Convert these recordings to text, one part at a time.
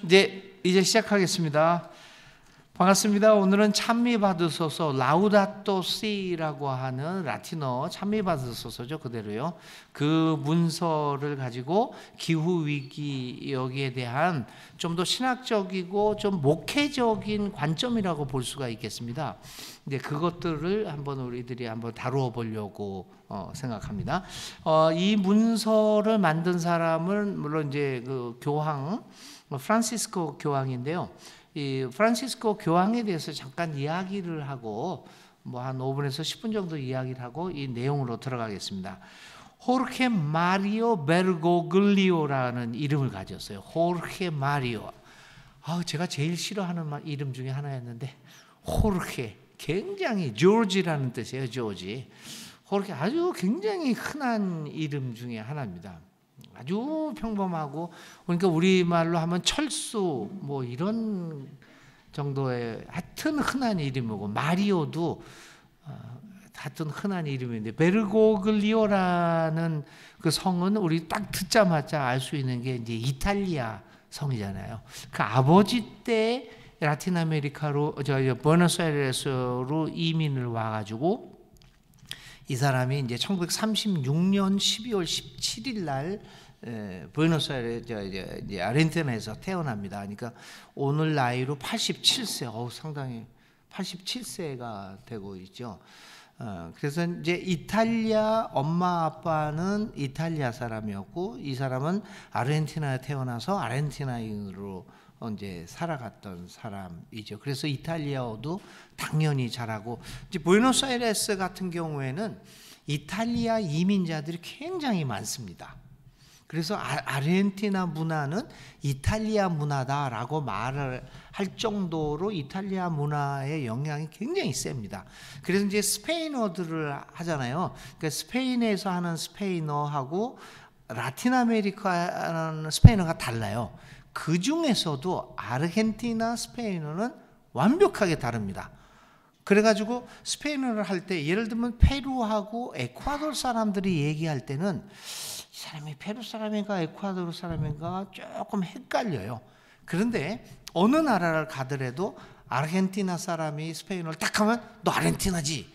이제 시작하겠습니다. 반갑습니다. 오늘은 찬미 받으소서 라우다토 시라고 하는 라틴어 찬미 받으소서죠. 그대로요. 그 문서를 가지고 기후 위기 여기에 대한 좀 더 신학적이고 좀 목회적인 관점이라고 볼 수가 있겠습니다. 근데 그것들을 한번 우리들이 한번 다루어 보려고 생각합니다. 이 문서를 만든 사람은 물론 이제 그 교황 프란시스코 교황인데요. 이 프란시스코 교황에 대해서 잠깐 이야기를 하고 뭐 한 5분에서 10분 정도 이야기를 하고 이 내용으로 들어가겠습니다. 호르헤 마리오 베르고글리오라는 이름을 가졌어요. 호르헤 마리오. 제가 제일 싫어하는 이름 중에 하나였는데 호르헤 굉장히 조지라는 뜻이에요. 조지. 호르헤 아주 굉장히 흔한 이름 중에 하나입니다. 아주 평범하고 그러니까 우리말로 하면 철수 뭐 이런 정도의 하여튼 흔한 이름이고 마리오도 하여튼 흔한 이름인데 베르고글리오라는 그 성은 우리 딱 듣자마자 알 수 있는 게 이제 이탈리아 성이잖아요. 그 아버지 때 라틴 아메리카로 부에노스아이레스로 이민을 와가지고 이 사람이 이제 1936년 12월 17일 날 부에노스아이레스 아르헨티나에서 태어납니다. 그러니까 오늘 나이로 87세, 상당히 87세가 되고 있죠. 그래서 이제 이탈리아 엄마 아빠는 이탈리아 사람이었고 이 사람은 아르헨티나에 태어나서 아르헨티나인으로 이제 살아갔던 사람이죠. 그래서 이탈리아어도 당연히 잘하고 이제 부에노스아이레스 같은 경우에는 이탈리아 이민자들이 굉장히 많습니다. 그래서 아르헨티나 문화는 이탈리아 문화다라고 말을 할 정도로 이탈리아 문화의 영향이 굉장히 셉니다. 그래서 이제 스페인어들을 하잖아요. 그러니까 스페인에서 하는 스페인어하고 라틴 아메리카 하는 스페인어가 달라요. 그 중에서도 아르헨티나 스페인어는 완벽하게 다릅니다. 그래가지고 스페인어를 할 때 예를 들면 페루하고 에콰도르 사람들이 얘기할 때는 이 사람이 페루 사람인가 에콰도르 사람인가 조금 헷갈려요. 그런데 어느 나라를 가더라도 아르헨티나 사람이 스페인어를 딱 하면 너 아르헨티나지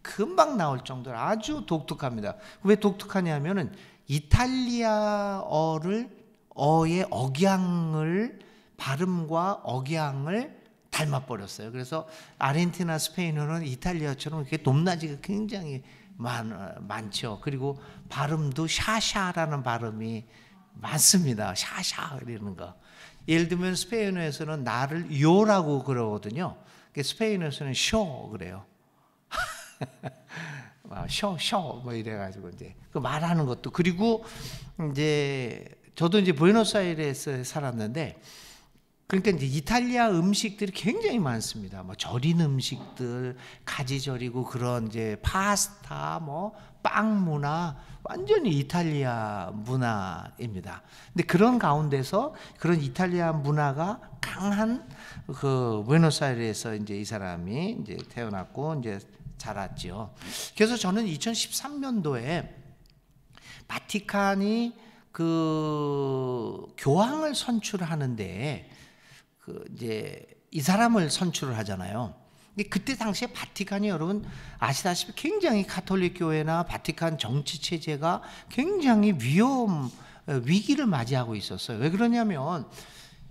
금방 나올 정도로 아주 독특합니다. 왜 독특하냐면은 이탈리아어의 억양을 발음과 억양을 닮아버렸어요. 그래서 아르헨티나 스페인어는 이탈리아처럼 이렇게 높낮이가 굉장히 많죠. 그리고 발음도 샤샤라는 발음이 많습니다. 샤샤 이러는 거. 예를 들면 스페인어에서는 나를 요라고 그러거든요. 스페인어에서는 쇼 그래요. 쇼 뭐 이래가지고 이제 그 말하는 것도 그리고 이제 저도 이제 부에노스아이레스에 살았는데 그러니까 이제 이탈리아 음식들이 굉장히 많습니다. 뭐 절인 음식들, 가지절이고 그런 이제 파스타, 뭐 빵 문화 완전히 이탈리아 문화입니다. 근데 그런 가운데서 그런 이탈리아 문화가 강한 그 부에노스아이레스에서 이제 이 사람이 이제 태어났고 이제 자랐죠. 그래서 저는 2013년도에 바티칸이 그 교황을 선출하는데 이제 이 사람을 선출을 하잖아요. 근데 그때 당시에 바티칸이 여러분 아시다시피 굉장히 가톨릭 교회나 바티칸 정치 체제가 굉장히 위기를 맞이하고 있었어요. 왜 그러냐면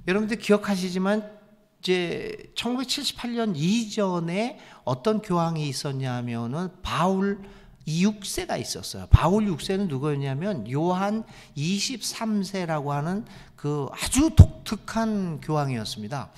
여러분들 기억하시지만 이제 1978년 이전에 어떤 교황이 있었냐면은 바울 6세가 있었어요. 바울 6세는 누구였냐면 요한 23세라고 하는 그 아주 독특한 교황이었습니다.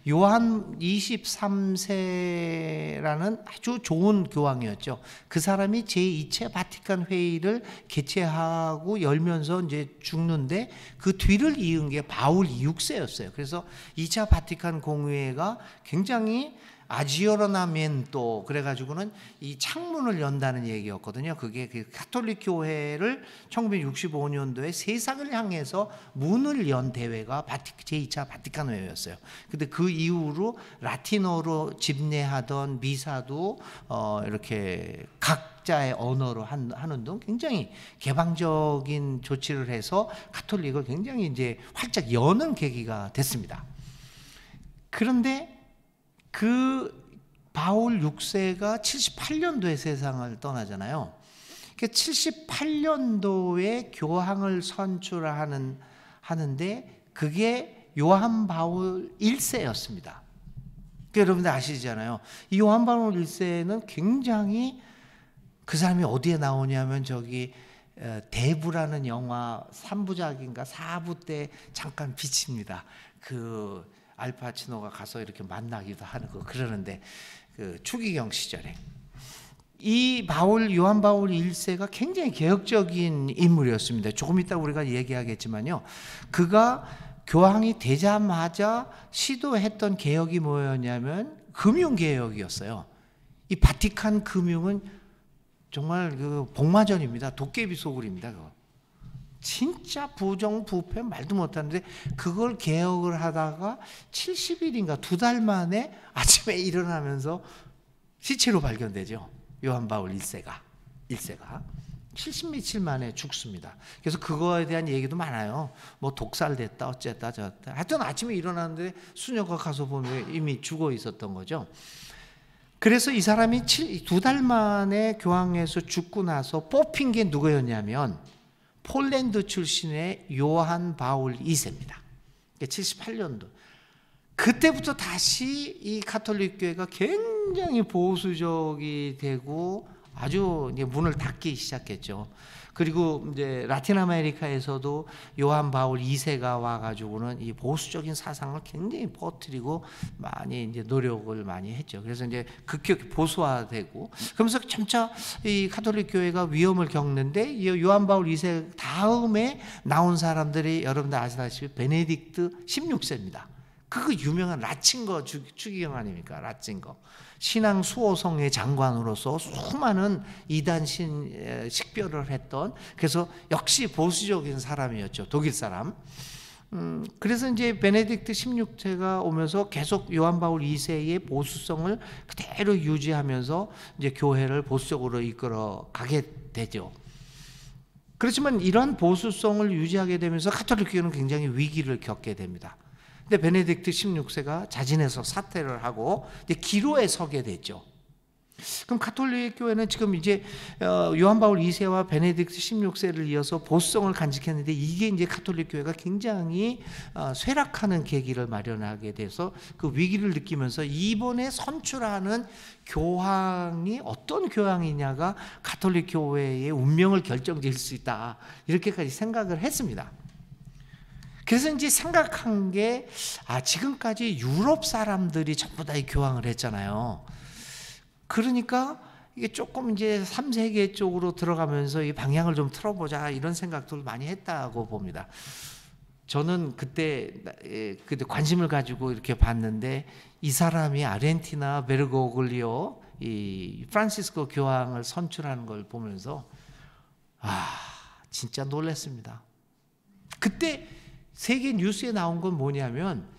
요한 23세라는 아주 좋은 교황이었죠. 그 사람이 제2체 바티칸 회의를 개최하고 열면서 이제 죽는데 그 뒤를 이은 게 바울 6세였어요. 그래서 2차 바티칸 공회가 굉장히 아지오르나멘토 그래가지고는 이 창문을 연다는 얘기였거든요. 그게 그 가톨릭 교회를 1965년도에 세상을 향해서 문을 연 대회가 제2차 바티칸 회의였어요. 근데 그 이후로 라틴어로 집례하던 미사도 이렇게 각자의 언어로 하는 등 굉장히 개방적인 조치를 해서 가톨릭을 굉장히 이제 활짝 여는 계기가 됐습니다. 그런데 그 바울 6세가 78년도에 세상을 떠나잖아요. 78년도에 교황을 선출하는데 그게 요한 바울 1세였습니다. 여러분들 아시잖아요. 이 요한 바울 1세는 굉장히 그 사람이 어디에 나오냐면 저기 대부라는 영화 3부작인가 4부 때 잠깐 비칩니다. 그 알파치노가 가서 이렇게 만나기도 하는 거 그러는데 그 추기경 시절에 이 요한 바울 1세가 굉장히 개혁적인 인물이었습니다. 조금 이따 우리가 얘기하겠지만요. 그가 교황이 되자마자 시도했던 개혁이 뭐였냐면 금융개혁이었어요. 이 바티칸 금융은 정말 그 복마전입니다. 도깨비 소굴입니다. 그거. 진짜 부정부패 말도 못하는데 그걸 개혁을 하다가 70일인가 2달 만에 아침에 일어나면서 시체로 발견되죠. 요한 바울 1세가 70 며칠 만에 죽습니다. 그래서 그거에 대한 얘기도 많아요. 뭐 독살됐다 어쨌다 저쨌다. 하여튼 아침에 일어났는데 수녀가 가서 보면 이미 죽어 있었던 거죠. 그래서 이 사람이 2달 만에 교황에서 죽고 나서 뽑힌 게 누구였냐면 폴란드 출신의 요한 바울 2세입니다. 78년도. 그때부터 다시 이 가톨릭 교회가 굉장히 보수적이 되고 아주 이제 문을 닫기 시작했죠. 그리고 이제 라틴 아메리카에서도 요한 바울 2세가 와가지고는 이 보수적인 사상을 굉장히 퍼뜨리고 많이 이제 노력을 많이 했죠. 그래서 이제 급격히 보수화되고 그러면서 점차 이 가톨릭 교회가 위험을 겪는데 이 요한 바울 2세 다음에 나온 사람들이 여러분들 아시다시피 베네딕트 16세입니다. 그거 유명한 라친거 추기경 아닙니까? 라친거. 신앙 수호성의 장관으로서 수많은 이단 식별을 했던 그래서 역시 보수적인 사람이었죠. 독일 사람. 그래서 이제 베네딕트 16세가 오면서 계속 요한 바울 2세의 보수성을 그대로 유지하면서 이제 교회를 보수적으로 이끌어 가게 되죠. 그렇지만 이런 보수성을 유지하게 되면서 가톨릭 교회는 굉장히 위기를 겪게 됩니다. 근데 베네딕트 16세가 자진해서 사퇴를 하고 이제 기로에 서게 됐죠. 그럼 가톨릭 교회는 지금 이제 요한 바울 2세와 베네딕트 16세를 이어서 보수성을 간직했는데 이게 이제 가톨릭 교회가 굉장히 쇠락하는 계기를 마련하게 돼서 그 위기를 느끼면서 이번에 선출하는 교황이 어떤 교황이냐가 가톨릭 교회의 운명을 결정질 수 있다. 이렇게까지 생각을 했습니다. 그래서 이제 생각한 게 지금까지 유럽 사람들이 전부 다 이 교황을 했잖아요. 그러니까 이게 조금 이제 3세계 쪽으로 들어가면서 이 방향을 좀 틀어보자 이런 생각들을 많이 했다고 봅니다. 저는 그때 관심을 가지고 이렇게 봤는데 이 사람이 아르헨티나 베르고글리오 이 프란시스코 교황을 선출하는 걸 보면서 진짜 놀랐습니다. 그때 세계 뉴스에 나온 건 뭐냐면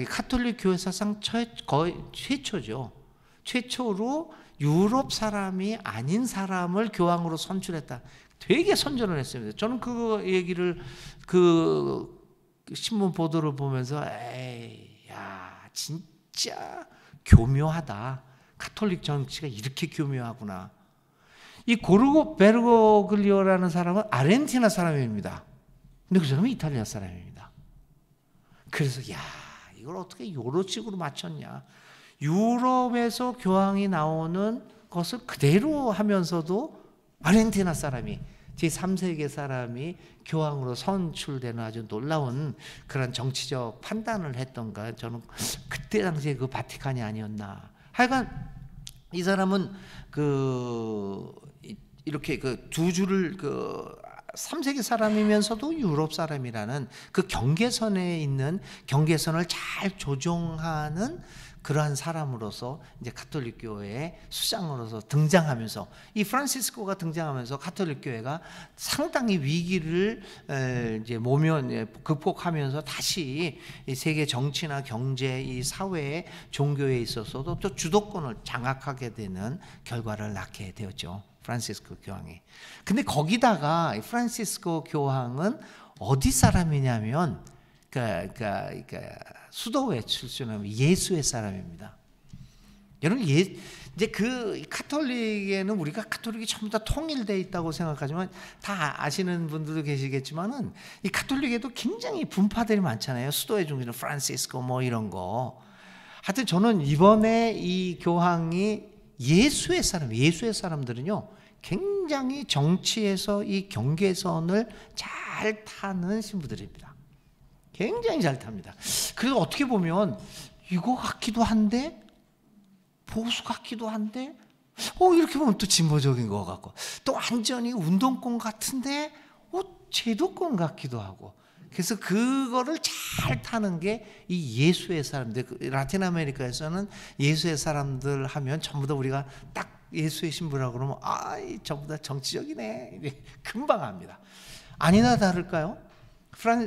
가톨릭 교회 사상 거의 최초죠. 최초로 유럽 사람이 아닌 사람을 교황으로 선출했다. 되게 선전을 했습니다. 저는 그 얘기를 그 신문 보도를 보면서 진짜 교묘하다. 가톨릭 정치가 이렇게 교묘하구나. 이 베르고글리오라는 사람은 아르헨티나 사람입니다. 근데 그 사람은 이탈리아 사람입니다. 그래서 이걸 어떻게 요로식으로 맞췄냐. 유럽에서 교황이 나오는 것을 그대로 하면서도 아르헨티나 사람이 제3세계 사람이 교황으로 선출되는 아주 놀라운 그런 정치적 판단을 했던가. 저는 그때 당시에 그 바티칸이 아니었나. 하여간 이 사람은 이렇게 두 줄을 3세기 사람이면서도 유럽 사람이라는 그 경계선에 있는 경계선을 잘 조종하는 그러한 사람으로서 이제 가톨릭 교회의 수장으로서 등장하면서 이 프란시스코가 등장하면서 가톨릭 교회가 상당히 위기를 이제 극복하면서 다시 이 세계 정치나 경제, 이 사회, 종교에 있어서도 또 주도권을 장악하게 되는 결과를 낳게 되었죠. 프란시스코 교황이. 근데 거기다가 프란시스코 교황은 어디 사람이냐면 그러니까 수도회 출신은 예수의 사람입니다. 여러분 이제 그 카톨릭에는 우리가 카톨릭이 전부 다 통일되어 있다고 생각하지만 다 아시는 분들도 계시겠지만은 이 카톨릭에도 굉장히 분파들이 많잖아요. 수도회 중에는 프란시스코 뭐 이런 거. 하여튼 저는 이번에 이 교황이 예수의 사람들은요 굉장히 정치에서 이 경계선을 잘 타는 신부들입니다. 굉장히 잘 탑니다. 그래서 어떻게 보면 이거 같기도 한데 보수 같기도 한데 이렇게 보면 또 진보적인 것 같고 또 완전히 운동권 같은데 제도권 같기도 하고 그래서 그거를 잘 타는 게 이 예수의 사람들. 라틴 아메리카에서는 예수의 사람들 하면 전부 다 우리가 딱 예수의 신부라고 그러면 전부 다 정치적이네 금방 합니다. 아니나 다를까요?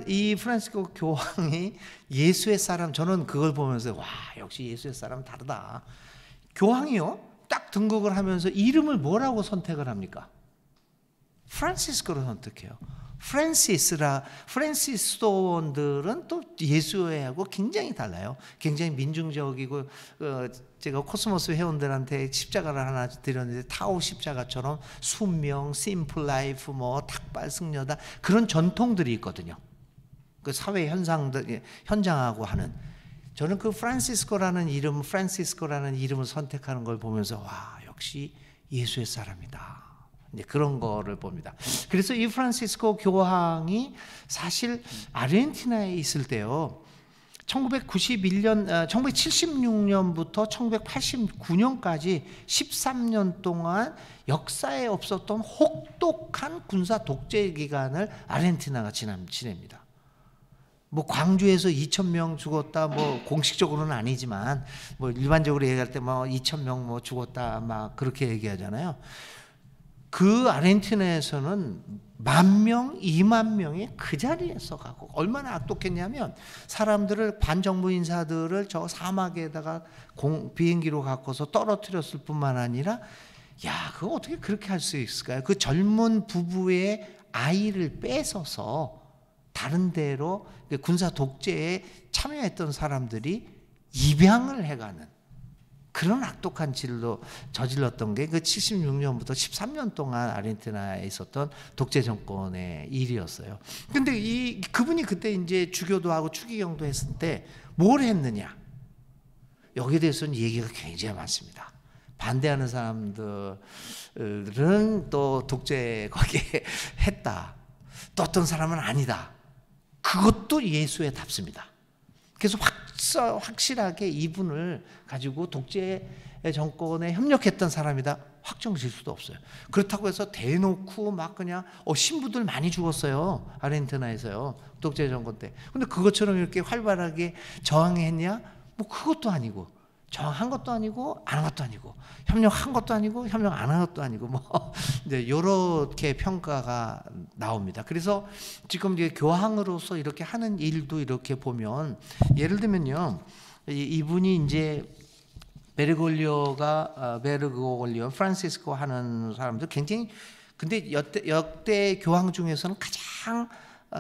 이 프란시스코 교황이 예수의 사람, 저는 그걸 보면서 와 역시 예수의 사람 다르다. 교황이요 딱 등극을 하면서 이름을 뭐라고 선택을 합니까? 프란시스코로 선택해요. 프란시스도원들은 또 예수회하고 굉장히 달라요. 굉장히 민중적이고 제가 코스모스 회원들한테 십자가를 하나 드렸는데 타오 십자가처럼 순명, 심플 라이프, 뭐 탁발 승려다 그런 전통들이 있거든요. 그 사회 현장하고 하는. 저는 그 프란시스코라는 이름을 선택하는 걸 보면서 와 역시 예수의 사람이다. 이제 그런 거를 봅니다. 그래서 이 프란시스코 교황이 사실 아르헨티나에 있을 때요. 1976년부터 1989년까지 13년 동안 역사에 없었던 혹독한 군사 독재 기간을 아르헨티나가 지냅니다. 뭐 광주에서 2,000명 죽었다, 뭐 공식적으로는 아니지만 뭐 일반적으로 얘기할 때 뭐 2,000명 뭐 죽었다 막 그렇게 얘기하잖아요. 그 아르헨티나에서는 10,000명, 20,000명이 그 자리에서 가고 얼마나 악독했냐면 사람들을 반정부 인사들을 저 사막에다가 비행기로 갖고서 떨어뜨렸을 뿐만 아니라 그거 어떻게 그렇게 할 수 있을까요? 그 젊은 부부의 아이를 뺏어서 다른 데로 군사 독재에 참여했던 사람들이 입양을 해가는 그런 악독한 질로 저질렀던 게 그 76년부터 13년 동안 아르헨티나에 있었던 독재 정권의 일이었어요. 근데 그분이 그때 이제 주교도 하고 추기경도 했을 때 뭘 했느냐? 여기에 대해서는 얘기가 굉장히 많습니다. 반대하는 사람들은 또 독재 거기에 했다. 또 어떤 사람은 아니다. 그것도 예수에 답습니다. 그래서 확실하게 이분을 가지고 독재 정권에 협력했던 사람이다 확정 질 수도 없어요. 그렇다고 해서 대놓고 막 그냥 신부들 많이 죽었어요. 아르헨티나에서요. 독재 정권 때. 근데 그것처럼 이렇게 활발하게 저항했냐? 뭐 그것도 아니고 저항한 것도 아니고 안 한 것도 아니고 협력한 것도 아니고 협력 안 한 것도 아니고 뭐 이제 이렇게 평가가 나옵니다. 그래서 지금 이제 교황으로서 이렇게 하는 일도 이렇게 보면 예를 들면요, 이분이 이제 베르고글리오 프란시스코 하는 사람들 굉장히 근데 역대 교황 중에서는 가장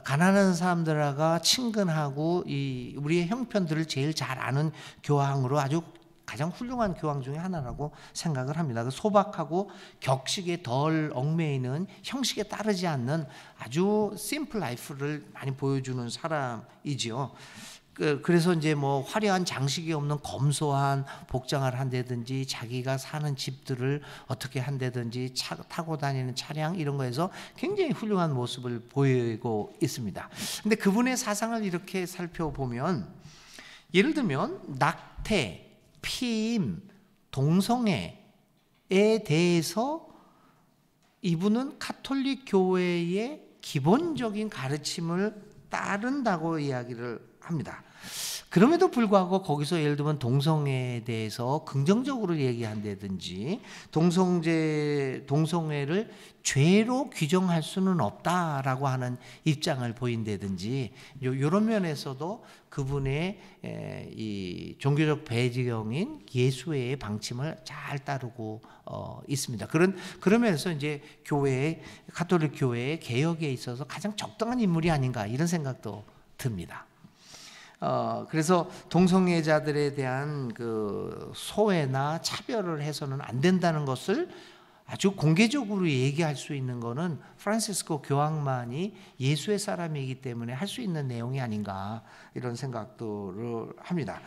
가난한 사람들과 친근하고 우리의 형편들을 제일 잘 아는 교황으로 아주 가장 훌륭한 교황 중에 하나라고 생각을 합니다. 소박하고 격식에 덜 얽매이는 형식에 따르지 않는 아주 심플 라이프를 많이 보여주는 사람이지요. 그래서 이제 뭐 화려한 장식이 없는 검소한 복장을 한다든지 자기가 사는 집들을 어떻게 한다든지 타고 다니는 차량 이런 거에서 굉장히 훌륭한 모습을 보이고 있습니다. 근데 그분의 사상을 이렇게 살펴보면 예를 들면 낙태, 피임, 동성애에 대해서 이분은 가톨릭 교회의 기본적인 가르침을 따른다고 이야기를 합니다. 그럼에도 불구하고 거기서 예를 들면 동성애에 대해서 긍정적으로 얘기한다든지 동성애를 죄로 규정할 수는 없다라고 하는 입장을 보인다든지 이런 면에서도 그분의 이 종교적 배경인 예수의 방침을 잘 따르고 있습니다. 그런 면에서 이제 가톨릭 교회의 개혁에 있어서 가장 적당한 인물이 아닌가 이런 생각도 듭니다. 그래서 동성애자들에 대한 그 소외나 차별을 해서는 안 된다는 것을 아주 공개적으로 얘기할 수 있는 것은 프란시스코 교황만이 예수의 사람이기 때문에 할 수 있는 내용이 아닌가 이런 생각들을 합니다.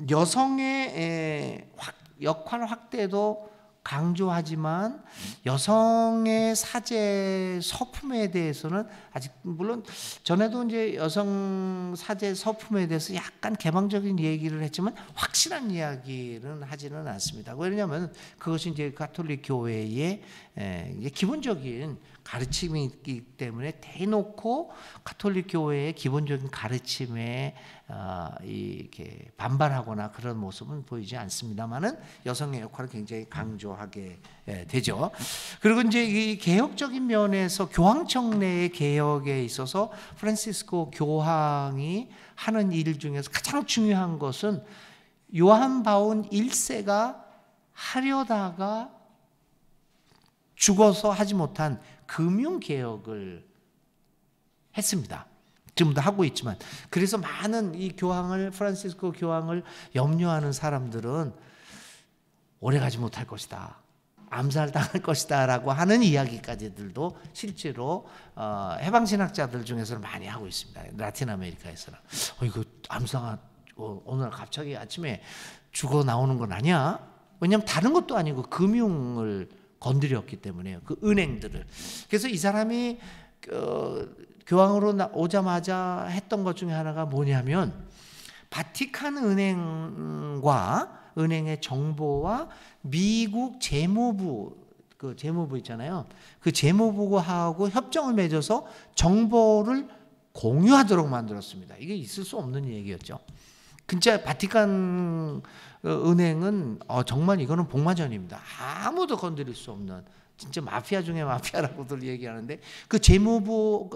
여성의 역할 확대도 강조하지만 여성의 사제 서품에 대해서는 아직 물론 전에도 이제 여성 사제 서품에 대해서 약간 개방적인 얘기를 했지만 확실한 이야기는 하지는 않습니다. 왜냐하면 그것이 이제 가톨릭 교회의 기본적인 가르침이기 때문에 대놓고 가톨릭 교회의 기본적인 가르침에 이렇게 반발하거나 그런 모습은 보이지 않습니다만은 여성의 역할을 굉장히 강조하게 되죠. 그리고 이제 이 개혁적인 면에서 교황청 내의 개혁에 있어서 프란시스코 교황이 하는 일 중에서 가장 중요한 것은 요한 바울 1세가 하려다가 죽어서 하지 못한 금융개혁을 했습니다. 지금도 하고 있지만 그래서 많은 이 프란시스코 교황을 염려하는 사람들은 오래가지 못할 것이다. 암살당할 것이다 라고 하는 이야기까지들도 실제로 해방신학자들 중에서는 많이 하고 있습니다. 라틴 아메리카에서는 이거 암살 오늘 갑자기 아침에 죽어 나오는 건 아니야? 왜냐하면 다른 것도 아니고 금융을 건드렸기 때문에요. 그 은행들을. 그래서 이 사람이 교황으로 오자마자 했던 것 중에 하나가 뭐냐면 바티칸 은행과 은행의 정보와 미국 재무부 그 재무부 있잖아요. 그 재무부하고 협정을 맺어서 정보를 공유하도록 만들었습니다. 이게 있을 수 없는 얘기였죠. 진짜 바티칸 은행은 정말 이거는 복마전입니다. 아무도 건드릴 수 없는 진짜 마피아 중에 마피아라고들 얘기하는데 그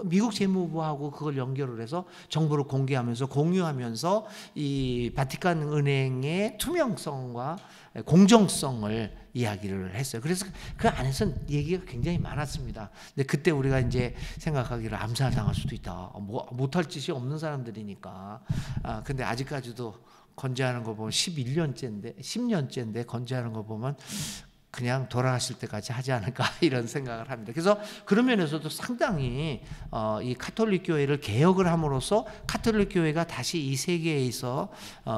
미국 재무부하고 그걸 연결을 해서 정보를 공유하면서 이 바티칸 은행의 투명성과 공정성을 이야기를 했어요. 그래서 그 안에서는 얘기가 굉장히 많았습니다. 근데 그때 우리가 이제 생각하기를 암살당할 수도 있다. 못할 짓이 없는 사람들이니까. 근데 아직까지도 건재하는 거 보면 10년째인데 건재하는 거 보면 그냥 돌아가실 때까지 하지 않을까 이런 생각을 합니다. 그래서 그런 면에서도 상당히 이 가톨릭 교회를 개혁을 함으로써 가톨릭 교회가 다시 이 세계에서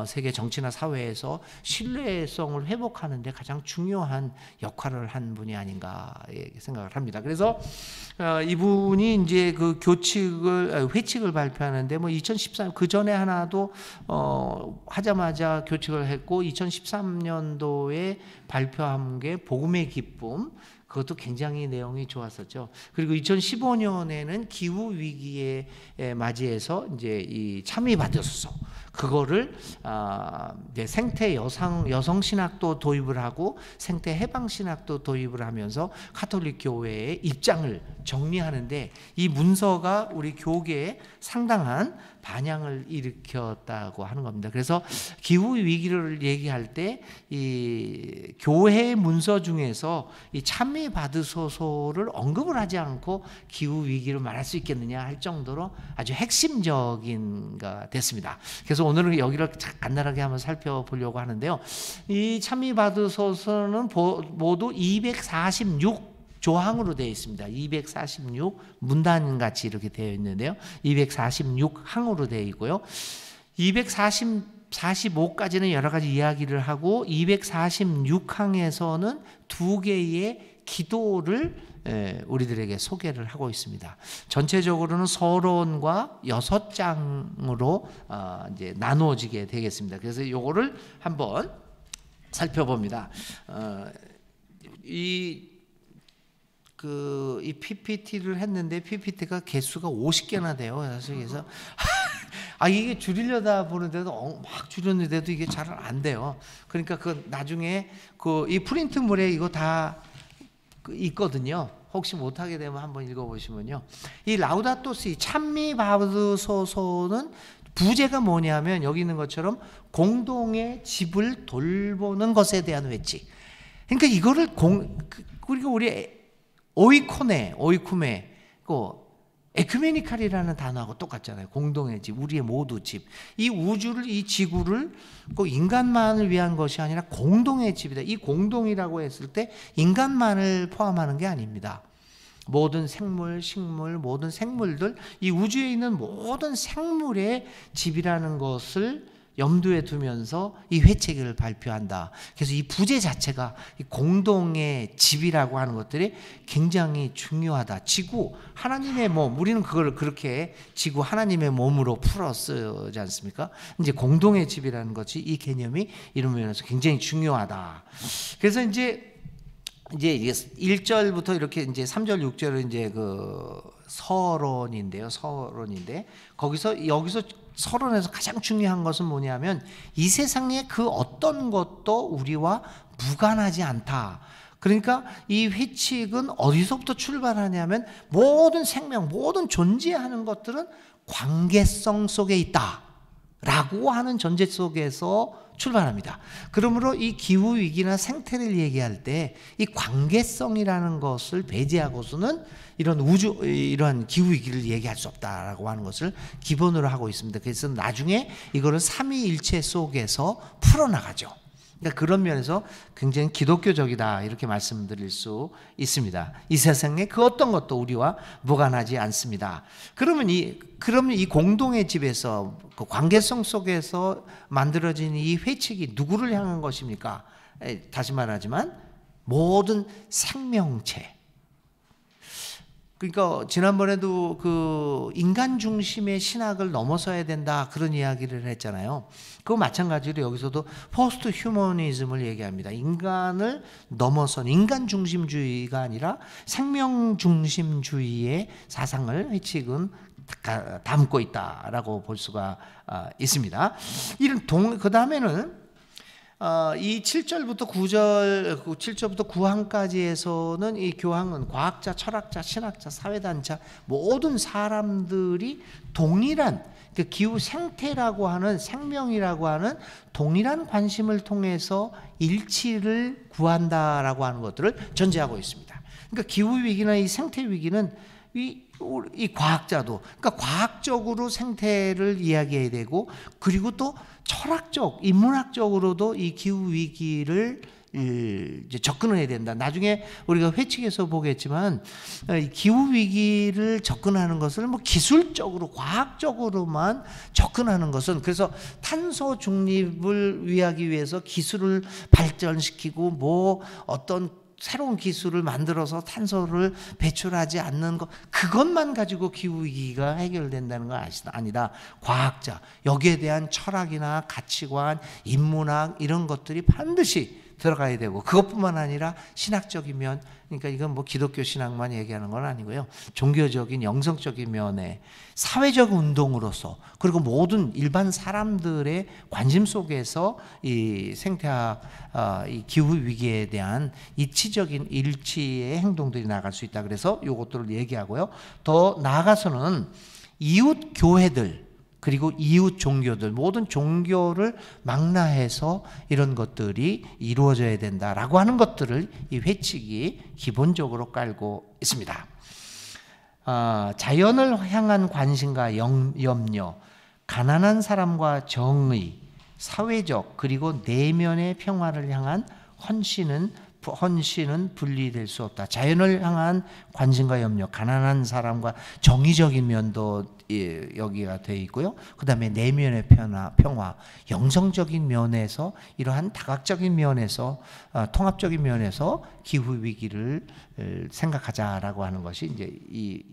세계 정치나 사회에서 신뢰성을 회복하는 데 가장 중요한 역할을 한 분이 아닌가 생각을 합니다. 그래서 이분이 이제 그 회칙을 발표하는데 2013 그 전에 하나도 하자마자 교칙을 했고 2013년도에 발표한 게 복음의 기쁨, 그것도 굉장히 내용이 좋았었죠. 그리고 2015년에는 기후 위기에 맞이해서 이제 이 참여 받으소서 그거를 이제 생태 여성 신학도 도입을 하고 생태 해방 신학도 도입을 하면서 가톨릭 교회의 입장을 정리하는데 이 문서가 우리 교계에 상당한 반향을 일으켰다고 하는 겁니다. 그래서 기후 위기를 얘기할 때 이 교회 문서 중에서 이 참미 받으소서를 언급을 하지 않고 기후 위기를 말할 수 있겠느냐 할 정도로 아주 핵심적인가 됐습니다. 그래서 오늘은 여기를 간단하게 한번 살펴보려고 하는데요. 이 참미 받으소서는 모두 246 조항으로 되어 있습니다. 246 문단같이 이렇게 되어 있는데요. 246항으로 되어 있고요. 245까지는 여러 가지 이야기를 하고 246항에서는 두 개의 기도를 우리들에게 소개를 하고 있습니다. 전체적으로는 서론과 6장으로 이제 나누어지게 되겠습니다. 그래서 이거를 한번 살펴봅니다. 이 이 PPT를 했는데 PPT가 개수가 50개나 돼요. 그래서 이게 줄이려다 보는데도 막 줄였는데도 이게 잘 안 돼요. 그러니까 나중에 이 프린트물에 이거 다 있거든요. 혹시 못하게 되면 한번 읽어보시면요. 이 라우다토 시 찬미 받으소서는 부제가 뭐냐면 여기 있는 것처럼 공동의 집을 돌보는 것에 대한 회칙. 그러니까 이거를 그리고 우리 오이코메, 에큐메니칼이라는 단어하고 똑같잖아요. 공동의 집, 우리의 모두 집. 이 지구를 인간만을 위한 것이 아니라 공동의 집이다. 이 공동이라고 했을 때 인간만을 포함하는 게 아닙니다. 모든 생물, 식물, 모든 생물들, 이 우주에 있는 모든 생물의 집이라는 것을 염두에 두면서 이 회칙을 발표한다. 그래서 이 부제 자체가 이 공동의 집이라고 하는 것들이 굉장히 중요하다. 지구, 하나님의 몸, 우리는 그걸 그렇게 지구 하나님의 몸으로 풀어 쓰지 않습니까? 이제 공동의 집이라는 것이 이 개념이 이런 면에서 굉장히 중요하다. 그래서 이제 1절부터 이렇게 이제 3절, 6절은 이제 서론인데 여기서 서론에서 가장 중요한 것은 뭐냐면 이 세상의 그 어떤 것도 우리와 무관하지 않다. 그러니까 이 회칙은 어디서부터 출발하냐면 모든 생명, 모든 존재하는 것들은 관계성 속에 있다 라고 하는 전제 속에서 출발합니다. 그러므로 이 기후위기나 생태를 얘기할 때 이 관계성이라는 것을 배제하고서는 이러한 기후위기를 얘기할 수 없다라고 하는 것을 기본으로 하고 있습니다. 그래서 나중에 이거를 삼위일체 속에서 풀어나가죠. 그러니까 그런 면에서 굉장히 기독교적이다 이렇게 말씀드릴 수 있습니다. 이 세상에 그 어떤 것도 우리와 무관하지 않습니다. 그러면 이 공동의 집에서 그 관계성 속에서 만들어진 이 회칙이 누구를 향한 것입니까? 다시 말하지만 모든 생명체. 그러니까 지난번에도 인간 중심의 신학을 넘어서야 된다 그런 이야기를 했잖아요. 그거 마찬가지로 여기서도 포스트 휴머니즘을 얘기합니다. 인간을 넘어선 인간 중심주의가 아니라 생명 중심주의의 사상을 회칙은 담고 있다라고 볼 수가 있습니다. 그 다음에는 이 7절부터 9항까지에서는 이 교황은 과학자, 철학자, 신학자, 사회단체 모든 사람들이 동일한 기후 생태라고 하는 생명이라고 하는 동일한 관심을 통해서 일치를 구한다라고 하는 것들을 전제하고 있습니다. 그러니까 기후 위기나 이 생태 위기는 이 과학자도 그러니까 과학적으로 생태를 이야기해야 되고 그리고 또 철학적, 인문학적으로도 이 기후 위기를 이제 접근해야 된다. 나중에 우리가 회칙에서 보겠지만 기후 위기를 접근하는 것을 기술적으로, 과학적으로만 접근하는 것은 그래서 탄소 중립을 위하기 위해서 기술을 발전시키고 어떤 새로운 기술을 만들어서 탄소를 배출하지 않는 것 그것만 가지고 기후위기가 해결된다는 건 아니다. 과학자, 여기에 대한 철학이나 가치관, 인문학 이런 것들이 반드시 들어가야 되고 그것뿐만 아니라 신학적인 면 그러니까 이건 기독교 신학만 얘기하는 건 아니고요. 종교적인 영성적인 면에 사회적 운동으로서 그리고 모든 일반 사람들의 관심 속에서 이 생태학, 이 기후 위기에 대한 이치적인 일치의 행동들이 나갈 수 있다. 그래서 이것들을 얘기하고요. 더 나아가서는 이웃 교회들 그리고 이웃 종교들 모든 종교를 망라해서 이런 것들이 이루어져야 된다라고 하는 것들을 이 회칙이 기본적으로 깔고 있습니다. 자연을 향한 관심과 염려, 가난한 사람과 정의, 사회적 그리고 내면의 평화를 향한 헌신은 분리될 수 없다. 자연을 향한 관심과 염려, 가난한 사람과 정의적인 면도 여기가 되어 있고요. 그 다음에 내면의 평화, 영성적인 면에서 이러한 다각적인 면에서 통합적인 면에서 기후 위기를 생각하자라고 하는 것이 이제 이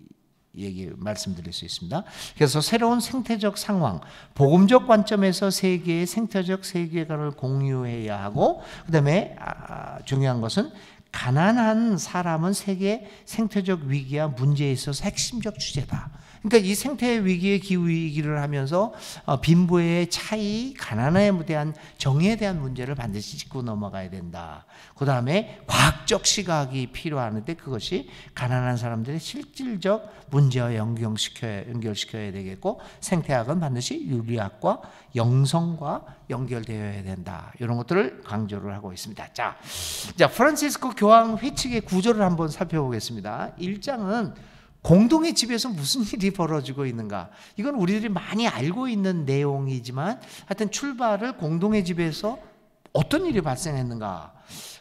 얘기 말씀드릴 수 있습니다. 그래서 새로운 생태적 상황, 복음적 관점에서 세계의 생태적 세계관을 공유해야 하고, 그 다음에 중요한 것은 가난한 사람은 세계 생태적 위기와 문제에 있어서 핵심적 주제다. 그러니까 이 생태 위기의 기후 위기를 하면서 빈부의 차이, 가난에 대한 정의에 대한 문제를 반드시 짚고 넘어가야 된다. 그 다음에 과학적 시각이 필요하는데 그것이 가난한 사람들의 실질적 문제와 연결시켜야 되겠고, 생태학은 반드시 윤리학과 영성과 연결되어야 된다. 이런 것들을 강조를 하고 있습니다. 자, 프란시스코 교황 회칙의 구조를 한번 살펴보겠습니다. 1장은 공동의 집에서 무슨 일이 벌어지고 있는가. 이건 우리들이 많이 알고 있는 내용이지만 하여튼 출발을 공동의 집에서 어떤 일이 발생했는가.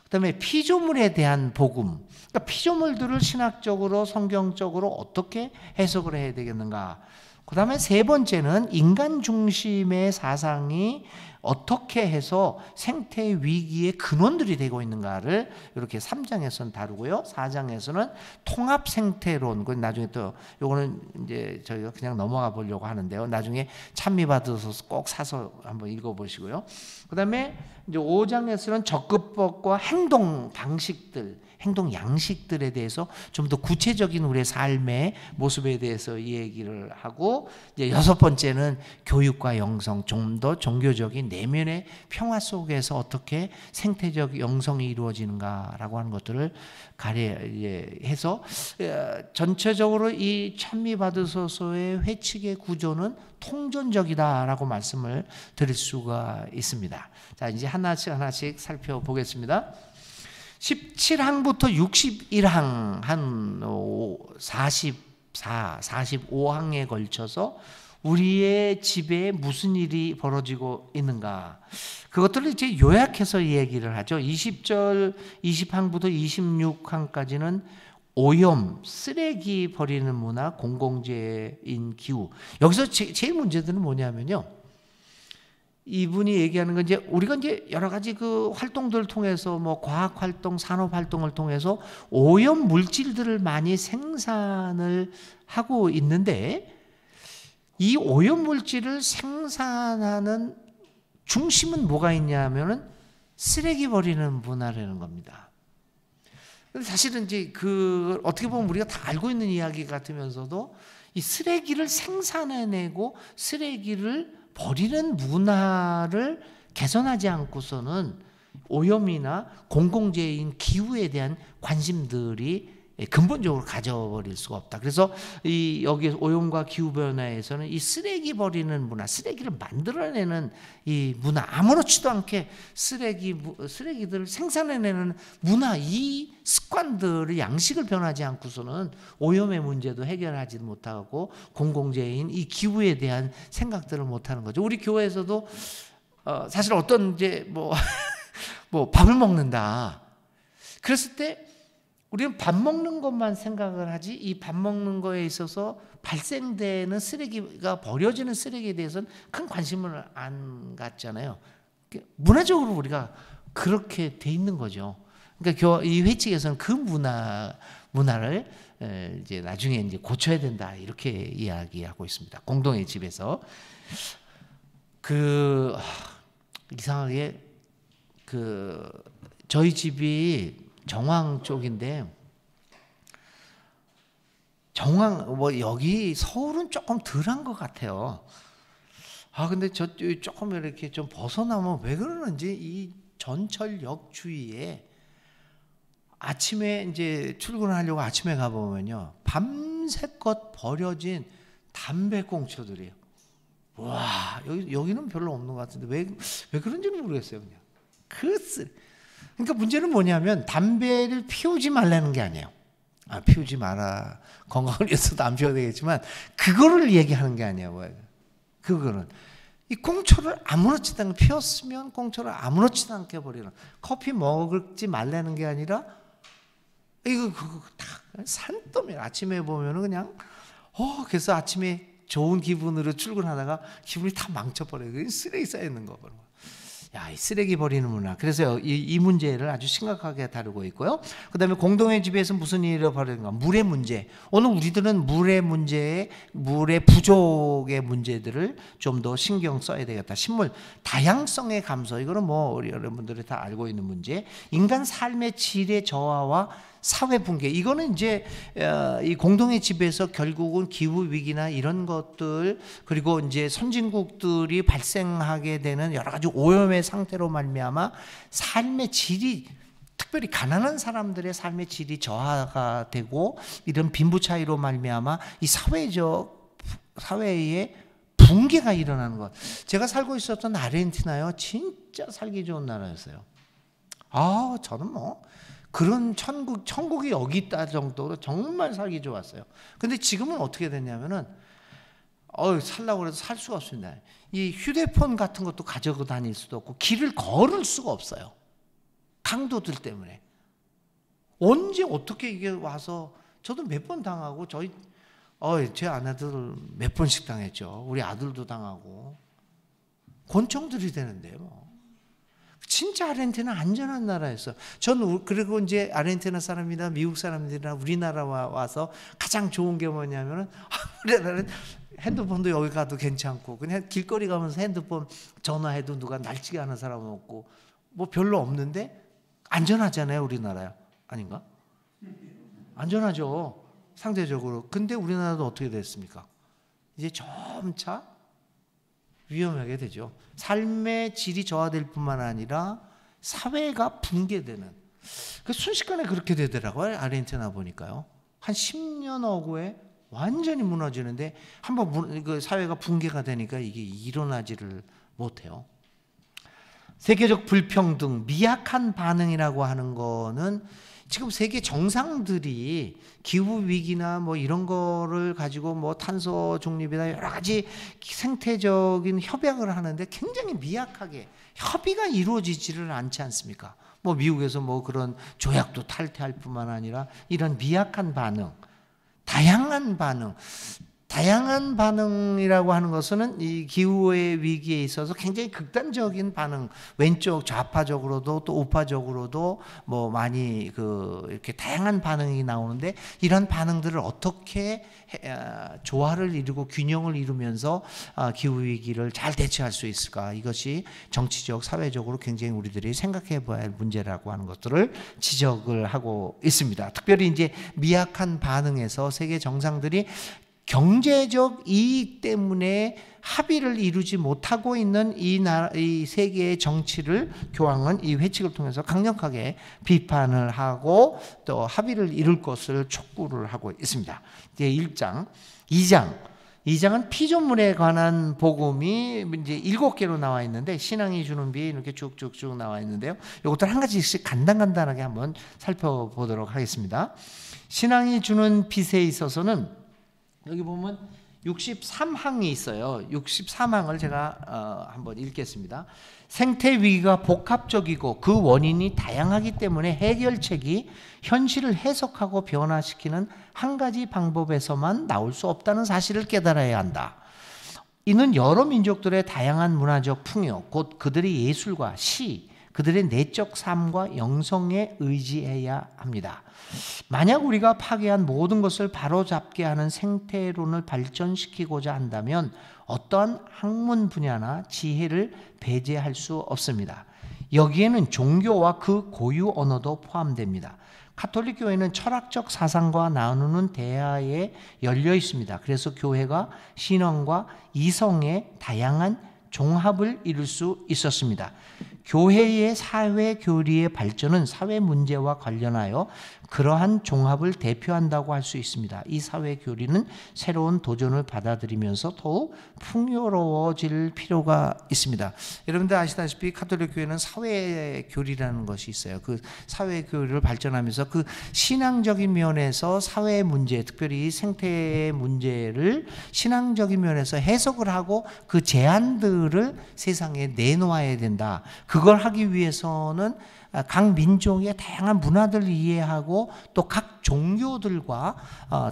그 다음에 피조물에 대한 복음. 그러니까 피조물들을 신학적으로 성경적으로 어떻게 해석을 해야 되겠는가. 그 다음에 세 번째는 인간 중심의 사상이 어떻게 해서 생태 위기의 근원들이 되고 있는가를 이렇게 3장에서는 다루고요. 4장에서는 통합 생태론, 나중에 또 요거는 이제 저희가 그냥 넘어가 보려고 하는데요. 나중에 찬미 받으셔서 꼭 사서 한번 읽어보시고요. 그다음에 이제 5장에서는 적급법과 행동 방식들, 행동 양식들에 대해서 좀 더 구체적인 우리의 삶의 모습에 대해서 얘기를 하고, 이제 6번째는 교육과 영성, 좀 더 종교적인 내면의 평화 속에서 어떻게 생태적 영성이 이루어지는가라고 하는 것들을 해서 전체적으로 이 찬미 받으소서의 회칙의 구조는 통전적이다라고 말씀을 드릴 수가 있습니다. 자, 이제 하나씩 살펴보겠습니다. 17항부터 61항 한 45항에 걸쳐서 우리의 집에 무슨 일이 벌어지고 있는가, 그것들을 이제 요약해서 얘기를 하죠. 20절 20항부터 26항까지는 오염, 쓰레기 버리는 문화, 공공재인 기후. 여기서 제일 문제들은 뭐냐면요, 이분이 얘기하는 건 이제 우리가 이제 여러 가지 그 활동들을 통해서 뭐 과학 활동, 산업 활동을 통해서 오염 물질들을 많이 생산을 하고 있는데, 이 오염 물질을 생산하는 중심은 뭐가 있냐면은 쓰레기 버리는 문화라는 겁니다. 사실은 이제 그 어떻게 보면 우리가 다 알고 있는 이야기 같으면서도 이 쓰레기를 생산해내고 쓰레기를 버리는 문화를 개선하지 않고서는 오염이나 공공재인 기후에 대한 관심들이 근본적으로 가져버릴 수가 없다. 그래서 여기 오염과 기후 변화에서는 이 쓰레기 버리는 문화, 쓰레기를 만들어내는 이 문화, 아무렇지도 않게 쓰레기들을 생산해내는 문화, 이 습관들의 양식을 변하지 않고서는 오염의 문제도 해결하지 못하고 공공재인 이 기후에 대한 생각들을 못하는 거죠. 우리 교회에서도 사실 어떤 이제 뭐 밥을 먹는다. 그랬을 때 우리는 밥 먹는 것만 생각을 하지, 이 밥 먹는 거에 있어서 발생되는 쓰레기가 버려지는 쓰레기에 대해서는 큰 관심을 안 갖잖아요. 문화적으로 우리가 그렇게 돼 있는 거죠. 그러니까 이 회칙에서는 그 문화를 이제 나중에 이제 고쳐야 된다, 이렇게 이야기하고 있습니다. 공동의 집에서 이상하게 저희 집이 정왕 쪽인데, 여기 서울은 조금 덜한 것 같아요. 근데 조금 이렇게 좀 벗어나면 왜 그러는지, 이 전철역 주위에 아침에 이제 출근하려고 아침에 가보면요, 밤새껏 버려진 담배꽁초들이에요. 와, 여기는 별로 없는 것 같은데 왜 그런지는 모르겠어요. 그냥 그러니까 문제는 뭐냐면 담배를 피우지 말라는 게 아니에요. 피우지 마라, 건강을 위해서도 안 피워야 되겠지만 그거를 얘기하는 게 아니에요. 그거는 이 꽁초를 아무렇지도 않게 피웠으면 꽁초를 아무렇지도 않게 버리는, 커피 먹지 말라는 게 아니라 이거 다 산더미. 아침에 보면은 그냥 그래서 아침에 좋은 기분으로 출근하다가 기분이 다 망쳐버려요. 쓰레기 쌓여 있는 거. 야, 이 쓰레기 버리는 문화. 그래서 이 문제를 아주 심각하게 다루고 있고요. 그 다음에 공동의 집에서 무슨 일을 벌이는가? 물의 문제. 오늘 우리들은 물의 문제, 물의 부족의 문제들을 좀 더 신경 써야 되겠다. 식물 다양성의 감소. 이거는 뭐 우리 여러분들이 다 알고 있는 문제. 인간 삶의 질의 저하와 사회 붕괴. 이거는 이제 이 공동의 집에서 결국은 기후 위기나 이런 것들, 그리고 이제 선진국들이 발생하게 되는 여러 가지 오염의 상태로 말미암아 삶의 질이, 특별히 가난한 사람들의 삶의 질이 저하가 되고, 이런 빈부 차이로 말미암아 이 사회의 붕괴가 일어나는 것. 제가 살고 있었던 아르헨티나요, 진짜 살기 좋은 나라였어요. 저는 뭐 그런 천국이 여기 있다 정도로 정말 살기 좋았어요. 근데 지금은 어떻게 됐냐면은, 살라고 해서 살 수가 없습니다. 이 휴대폰 같은 것도 가지고 다닐 수도 없고, 길을 걸을 수가 없어요. 강도들 때문에. 언제 어떻게 이게 와서, 저도 몇 번 당하고, 제 아내들 몇 번씩 당했죠. 우리 아들도 당하고. 권총들이 되는데요, 뭐. 진짜 아르헨티나 안전한 나라였어. 전 그리고 이제 아르헨티나 사람이나 미국 사람들이나 우리나라 와서 가장 좋은 게 뭐냐면은, 우리나라는 핸드폰도 여기 가도 괜찮고, 그냥 길거리 가면서 핸드폰 전화해도 누가 날치기 하는 사람은 없고, 뭐 별로 없는데 안전하잖아요, 우리나라야. 아닌가? 안전하죠, 상대적으로. 근데 우리나라도 어떻게 됐습니까? 이제 점차 위험하게 되죠. 삶의 질이 저하될 뿐만 아니라 사회가 붕괴되는, 순식간에 그렇게 되더라고요. 아르헨티나 보니까요, 한 10년 허구에 완전히 무너지는데, 한번 그 사회가 붕괴가 되니까 이게 일어나지를 못해요. 세계적 불평등, 미약한 반응이라고 하는 거는, 지금 세계 정상들이 기후 위기나 뭐 이런 거를 가지고 뭐 탄소 중립이나 여러 가지 생태적인 협약을 하는데 굉장히 미약하게 협의가 이루어지지를 않지 않습니까? 뭐 미국에서 뭐 그런 조약도 탈퇴할 뿐만 아니라 이런 미약한 반응, 다양한 반응이라고 하는 것은 이 기후의 위기에 있어서 굉장히 극단적인 반응, 왼쪽 좌파적으로도 또 우파적으로도 뭐 많이 이렇게 다양한 반응이 나오는데, 이런 반응들을 어떻게 조화를 이루고 균형을 이루면서 기후 위기를 잘 대처할 수 있을까? 이것이 정치적, 사회적으로 굉장히 우리들이 생각해 봐야 할 문제라고 하는 것들을 지적을 하고 있습니다. 특별히 이제 미약한 반응에서 세계 정상들이 경제적 이익 때문에 합의를 이루지 못하고 있는 이 세계의 정치를 교황은 이 회칙을 통해서 강력하게 비판을 하고 또 합의를 이룰 것을 촉구를 하고 있습니다. 이제 1장, 2장은 피조물에 관한 복음이 이제 7개로 나와 있는데, 신앙이 주는 비 이렇게 쭉쭉쭉 나와 있는데요. 이것들 한 가지씩 간단하게 한번 살펴보도록 하겠습니다. 신앙이 주는 빛에 있어서는 여기 보면 63항이 있어요. 63항을 제가 한번 읽겠습니다. 생태 위기가 복합적이고 그 원인이 다양하기 때문에 해결책이 현실을 해석하고 변화시키는 한 가지 방법에서만 나올 수 없다는 사실을 깨달아야 한다. 이는 여러 민족들의 다양한 문화적 풍요, 곧 그들의 예술과 시, 그들의 내적 삶과 영성에 의지해야 합니다. 만약 우리가 파괴한 모든 것을 바로잡게 하는 생태론을 발전시키고자 한다면 어떠한 학문 분야나 지혜를 배제할 수 없습니다. 여기에는 종교와 그 고유 언어도 포함됩니다. 가톨릭 교회는 철학적 사상과 나누는 대화에 열려 있습니다. 그래서 교회가 신앙과 이성의 다양한 종합을 이룰 수 있었습니다. 교회의 사회 교리의 발전은 사회 문제와 관련하여 그러한 종합을 대표한다고 할 수 있습니다. 이 사회 교리는 새로운 도전을 받아들이면서 더욱 풍요로워질 필요가 있습니다. 여러분들 아시다시피 가톨릭 교회는 사회 교리라는 것이 있어요. 그 사회 교리를 발전하면서 그 신앙적인 면에서 사회 문제, 특별히 생태 문제를 신앙적인 면에서 해석을 하고 그 제안들을 세상에 내놓아야 된다. 그걸 하기 위해서는 각 민족의 다양한 문화들을 이해하고 또 각 종교들과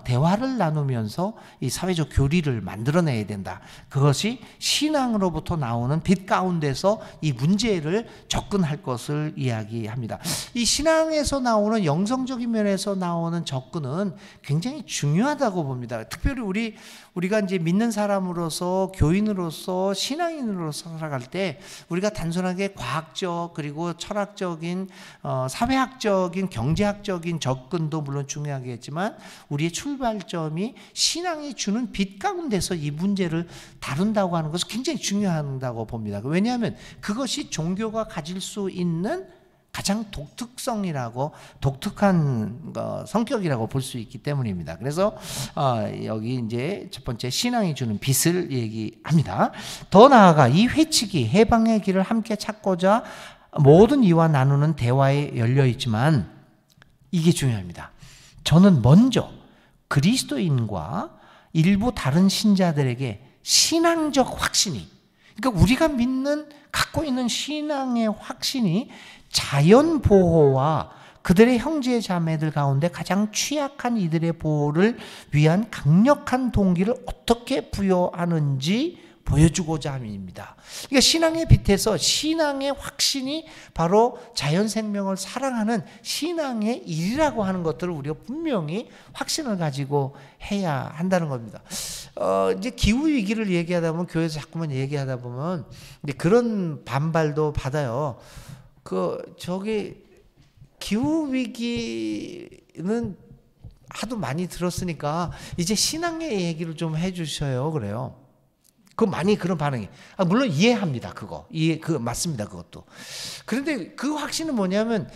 대화를 나누면서 이 사회적 교리를 만들어내야 된다. 그것이 신앙으로부터 나오는 빛 가운데서 이 문제를 접근할 것을 이야기합니다. 이 신앙에서 나오는 영성적인 면에서 나오는 접근은 굉장히 중요하다고 봅니다. 특별히 우리가 이제 믿는 사람으로서 교인으로서 신앙인으로서 살아갈 때 우리가 단순하게 과학적 그리고 철학적인 사회학적인 경제학적인 접근도 물론 중요하겠지만 우리의 출발점이 신앙이 주는 빛 가운데서 이 문제를 다룬다고 하는 것은 굉장히 중요하다고 봅니다. 왜냐하면 그것이 종교가 가질 수 있는 가장 독특한 성격이라고 볼 수 있기 때문입니다. 그래서 여기 이제 첫 번째 신앙이 주는 빛을 얘기합니다. 더 나아가 이 회칙이 해방의 길을 함께 찾고자 모든 이와 나누는 대화에 열려 있지만 이게 중요합니다. 저는 먼저 그리스도인과 일부 다른 신자들에게 신앙적 확신이, 그러니까 우리가 갖고 있는 신앙의 확신이 자연 보호와 그들의 형제 자매들 가운데 가장 취약한 이들의 보호를 위한 강력한 동기를 어떻게 부여하는지 보여주고자 함입니다. 그러니까 신앙의 빛에서 신앙의 확신이 바로 자연 생명을 사랑하는 신앙의 일이라고 하는 것들을 우리가 분명히 확신을 가지고 해야 한다는 겁니다. 이제 기후 위기를 얘기하다 보면 교회에서 자꾸만 얘기하다 보면 근데 그런 반발도 받아요. 기후 위기는 하도 많이 들었으니까 이제 신앙의 얘기를 좀 해주셔요. 그래요. 많이 그런 반응이. 물론 이해합니다. 맞습니다. 그것도. 그런데 그 확신은 뭐냐면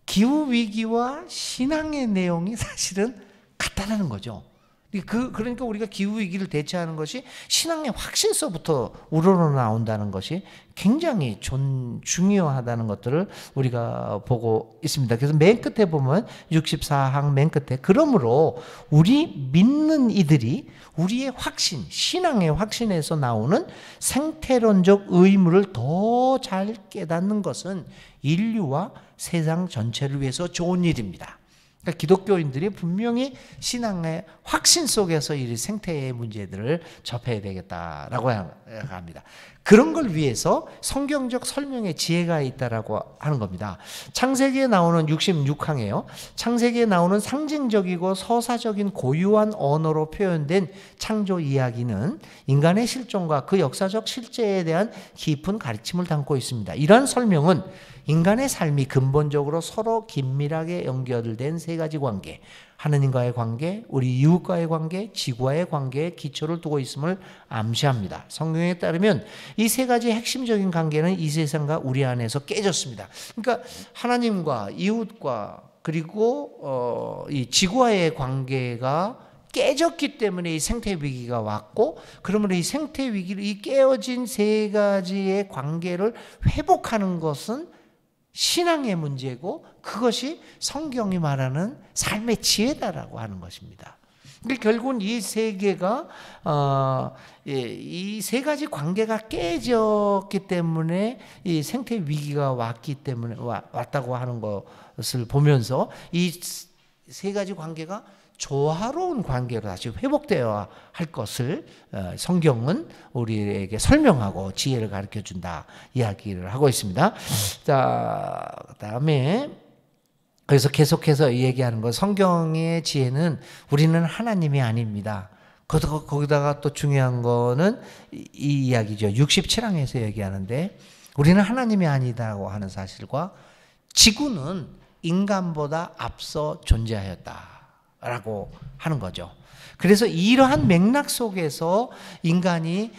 기후 위기와 신앙의 내용이 사실은 같다라는 거죠. 그러니까 우리가 기후 위기를 대처하는 것이 신앙의 확신서부터 우러나온다는 것이 굉장히 중요하다는 것들을 우리가 보고 있습니다. 그래서 맨 끝에 보면 64항 맨 끝에 그러므로 우리 믿는 이들이 우리의 확신, 신앙의 확신에서 나오는 생태론적 의무를 더 잘 깨닫는 것은 인류와 세상 전체를 위해서 좋은 일입니다. 그러니까 기독교인들이 분명히 신앙의 확신 속에서 이 생태의 문제들을 접해야 되겠다라고 합니다. 그런 걸 위해서 성경적 설명의 지혜가 있다라고 하는 겁니다. 창세기에 나오는 66항이에요. 창세기에 나오는 상징적이고 서사적인 고유한 언어로 표현된 창조 이야기는 인간의 실존과 그 역사적 실제에 대한 깊은 가르침을 담고 있습니다. 이러한 설명은 인간의 삶이 근본적으로 서로 긴밀하게 연결된 세 가지 관계, 하느님과의 관계, 우리 이웃과의 관계, 지구와의 관계에 기초를 두고 있음을 암시합니다. 성경에 따르면 이 세 가지 핵심적인 관계는 이 세상과 우리 안에서 깨졌습니다. 그러니까 하나님과 이웃과 그리고 이 지구와의 관계가 깨졌기 때문에 이 생태 위기가 왔고, 그러면 이 생태 위기를, 이 깨어진 세 가지의 관계를 회복하는 것은 신앙의 문제고 그것이 성경이 말하는 삶의 지혜다라고 하는 것입니다. 그러니까 결국은 이 세계가 이 세 가지 관계가 깨졌기 때문에 이 생태 위기가 왔다고 하는 것을 보면서 이 세 가지 관계가 조화로운 관계로 다시 회복되어야 할 것을 성경은 우리에게 설명하고 지혜를 가르쳐 준다 이야기를 하고 있습니다. 자, 그다음에 그래서 계속해서 얘기하는 것, 성경의 지혜는 우리는 하나님이 아닙니다. 거기다가 또 중요한 거는 이 이야기죠. 67항에서 얘기하는데 우리는 하나님이 아니다고 하는 사실과 지구는 인간보다 앞서 존재하였다라고 하는 거죠. 그래서 이러한 맥락 속에서 인간이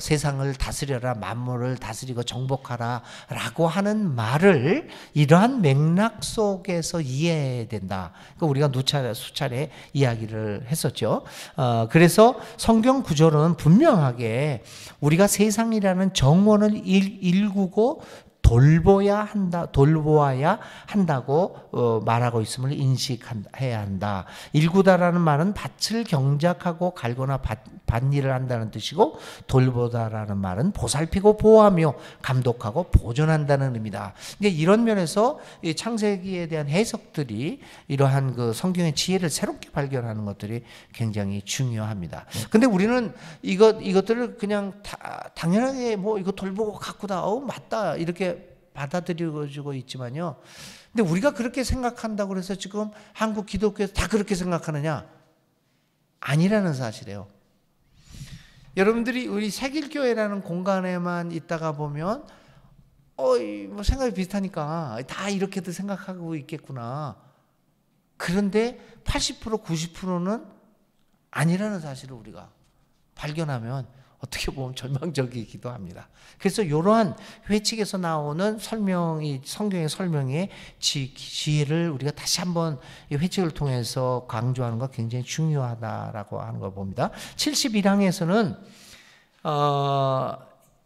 세상을 다스려라, 만물을 다스리고 정복하라라고 하는 말을 이러한 맥락 속에서 이해해야 된다. 그러니까 우리가 수차례 이야기를 했었죠. 그래서 성경 구절은 분명하게 우리가 세상이라는 정원을 일구고 돌보아야 한다고 말하고 있음을 인식해야 한다. 일구다라는 말은 밭을 경작하고 갈거나 밭일을 한다는 뜻이고, 돌보다라는 말은 보살피고 보호하며 감독하고 보존한다는 의미다. 이런 면에서 이 창세기에 대한 해석들이 이러한 그 성경의 지혜를 새롭게 발견하는 것들이 굉장히 중요합니다. 근데 우리는 이것들을 그냥 당연하게 뭐 이거 돌보고 가꾸다, 맞다, 이렇게 받아들여지고 있지만요. 근데 우리가 그렇게 생각한다고 해서 지금 한국 기독교에서 다 그렇게 생각하느냐? 아니라는 사실이에요. 여러분들이 우리 새길교회라는 공간에만 있다가 보면 뭐 생각이 비슷하니까 다 이렇게도 생각하고 있겠구나. 그런데 80% 90%는 아니라는 사실을 우리가 발견하면 어떻게 보면 절망적이기도 합니다. 그래서 이러한 회칙에서 나오는 설명이, 성경의 설명의 지혜를 우리가 다시 한번 이 회칙을 통해서 강조하는 거 굉장히 중요하다라고 하는 걸 봅니다. 71항에서는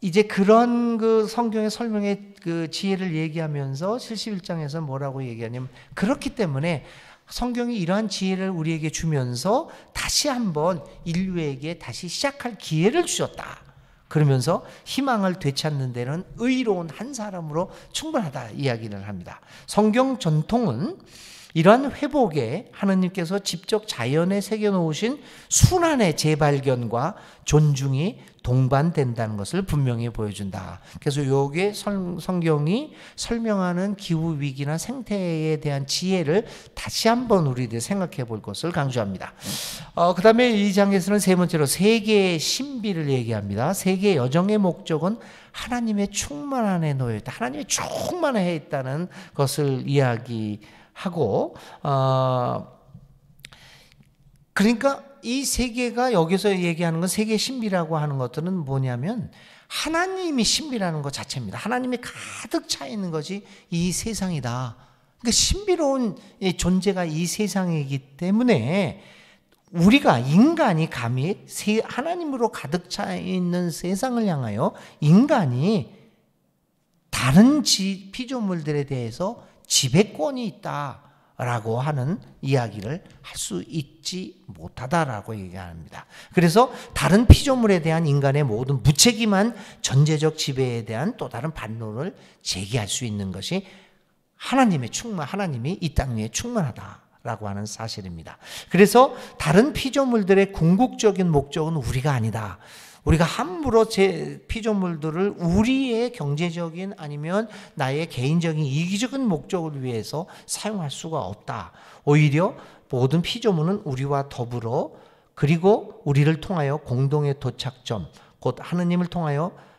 이제 그런 그 성경의 설명의 그 지혜를 얘기하면서 71장에서 뭐라고 얘기하냐면, 그렇기 때문에 성경이 이러한 지혜를 우리에게 주면서 다시 한번 인류에게 다시 시작할 기회를 주셨다. 그러면서 희망을 되찾는 데는 의로운 한 사람으로 충분하다 이야기를 합니다. 성경 전통은 이러한 회복에 하나님께서 직접 자연에 새겨놓으신 순환의 재발견과 존중이 동반된다는 것을 분명히 보여준다. 그래서 이게 성경이 설명하는 기후위기나 생태에 대한 지혜를 다시 한번 우리들 생각해 볼 것을 강조합니다. 그 다음에 이 장에서는 세 번째로 세계의 신비를 얘기합니다. 세계의 여정의 목적은 하나님의 충만함에 놓여 있다. 하나님의 충만해 있다는 것을 이야기하고, 그러니까 이 세계가 여기서 얘기하는 건 세계 신비라고 하는 것들은 뭐냐면 하나님이 신비라는 것 자체입니다. 하나님이 가득 차 있는 것이 이 세상이다. 그러니까 신비로운 존재가 이 세상이기 때문에 우리가, 인간이 감히 하나님으로 가득 차 있는 세상을 향하여 인간이 다른 피조물들에 대해서 지배권이 있다라고 하는 이야기를 할 수 있지 못하다라고 얘기합니다. 그래서 다른 피조물에 대한 인간의 모든 무책임한 전제적 지배에 대한 또 다른 반론을 제기할 수 있는 것이 하나님이 이 땅 위에 충만하다라고 하는 사실입니다. 그래서 다른 피조물들의 궁극적인 목적은 우리가 아니다. 우리가 함부로 피조물들을 우리의 경제적인 아니면 나의 개인적인 이기적인 목적을 위해서 사용할 수가 없다. 오히려 모든 피조물은 우리와 더불어, 그리고 우리를 통하여 공동의 도착점, 곧 하느님을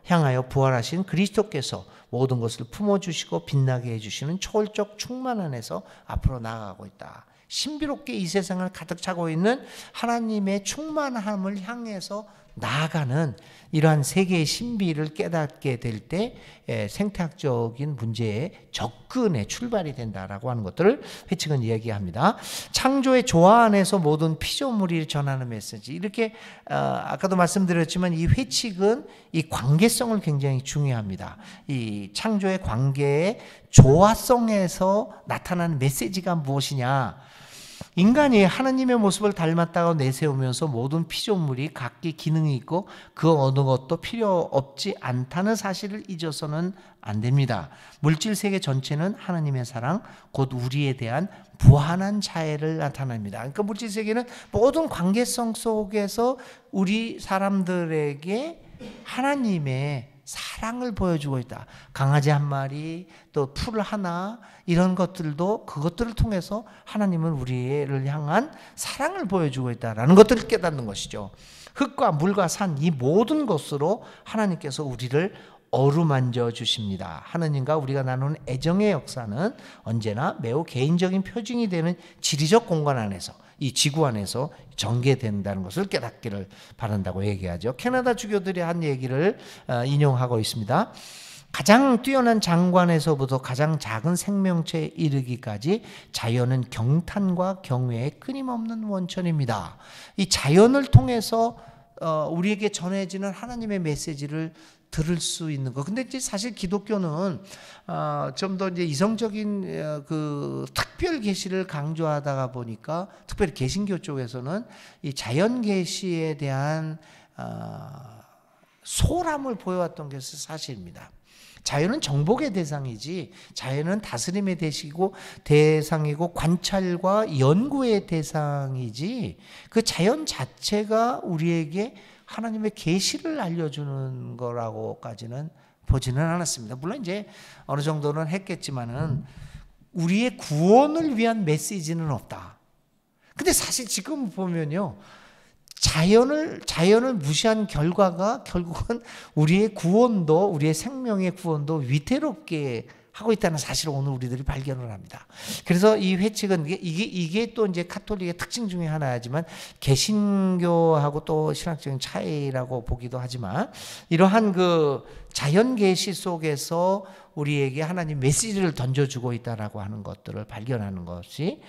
향하여 부활하신 그리스도께서 모든 것을 품어주시고 빛나게 해주시는 초월적 충만 안에서 앞으로 나아가고 있다. 신비롭게 이 세상을 가득 차고 있는 하나님의 충만함을 향해서 나아가는 이러한 세계의 신비를 깨닫게 될 때 생태학적인 문제에 접근의 출발이 된다라고 하는 것들을 회칙은 이야기합니다. 창조의 조화 안에서 모든 피조물이 전하는 메시지, 이렇게 아까도 말씀드렸지만 이 회칙은 이 관계성을 굉장히 중요합니다. 이 창조의 관계의 조화성에서 나타나는 메시지가 무엇이냐, 인간이 하나님의 모습을 닮았다고 내세우면서 모든 피조물이 각기 기능이 있고 그 어느 것도 필요 없지 않다는 사실을 잊어서는 안 됩니다. 물질 세계 전체는 하나님의 사랑, 곧 우리에 대한 무한한 자애를 나타냅니다. 그러니까 물질 세계는 모든 관계성 속에서 우리 사람들에게 하나님의 사랑을 보여주고 있다. 강아지 한 마리, 또 풀 하나, 이런 것들도 그것들을 통해서 하나님은 우리를 향한 사랑을 보여주고 있다라는 것들을 깨닫는 것이죠. 흙과 물과 산, 이 모든 것으로 하나님께서 우리를 어루만져 주십니다. 하느님과 우리가 나누는 애정의 역사는 언제나 매우 개인적인 표징이 되는 지리적 공간 안에서, 이 지구 안에서 전개된다는 것을 깨닫기를 바란다고 얘기하죠. 캐나다 주교들이 한 얘기를 인용하고 있습니다. 가장 뛰어난 장관에서부터 가장 작은 생명체에 이르기까지 자연은 경탄과 경외의 끊임없는 원천입니다. 이 자연을 통해서 우리에게 전해지는 하나님의 메시지를 들을 수 있는 거. 근데 이제 사실 기독교는 좀 더 이제 이성적인 그 특별 계시를 강조하다가 보니까, 특별히 개신교 쪽에서는 이 자연 계시에 대한 소홀함을 보여왔던 게 사실입니다. 자연은 정복의 대상이지, 자연은 다스림의 대상이고 관찰과 연구의 대상이지, 그 자연 자체가 우리에게 하나님의 계시를 알려주는 거라고까지는 보지는 않았습니다. 물론 이제 어느 정도는 했겠지만은 우리의 구원을 위한 메시지는 없다. 근데 사실 지금 보면요, 자연을 무시한 결과가 결국은 우리의 구원도, 우리의 생명의 구원도 위태롭게 하고 있다는 사실을 오늘 우리들이 발견을 합니다. 그래서 이 회칙은 이게 또 이제 카톨릭의 특징 중에 하나지만, 개신교하고 또 신학적인 차이라고 보기도 하지만, 이러한 그 자연 계시 속에서 우리에게 하나님 메시지를 던져주고 있다라고 하는 것들을 발견하는 것이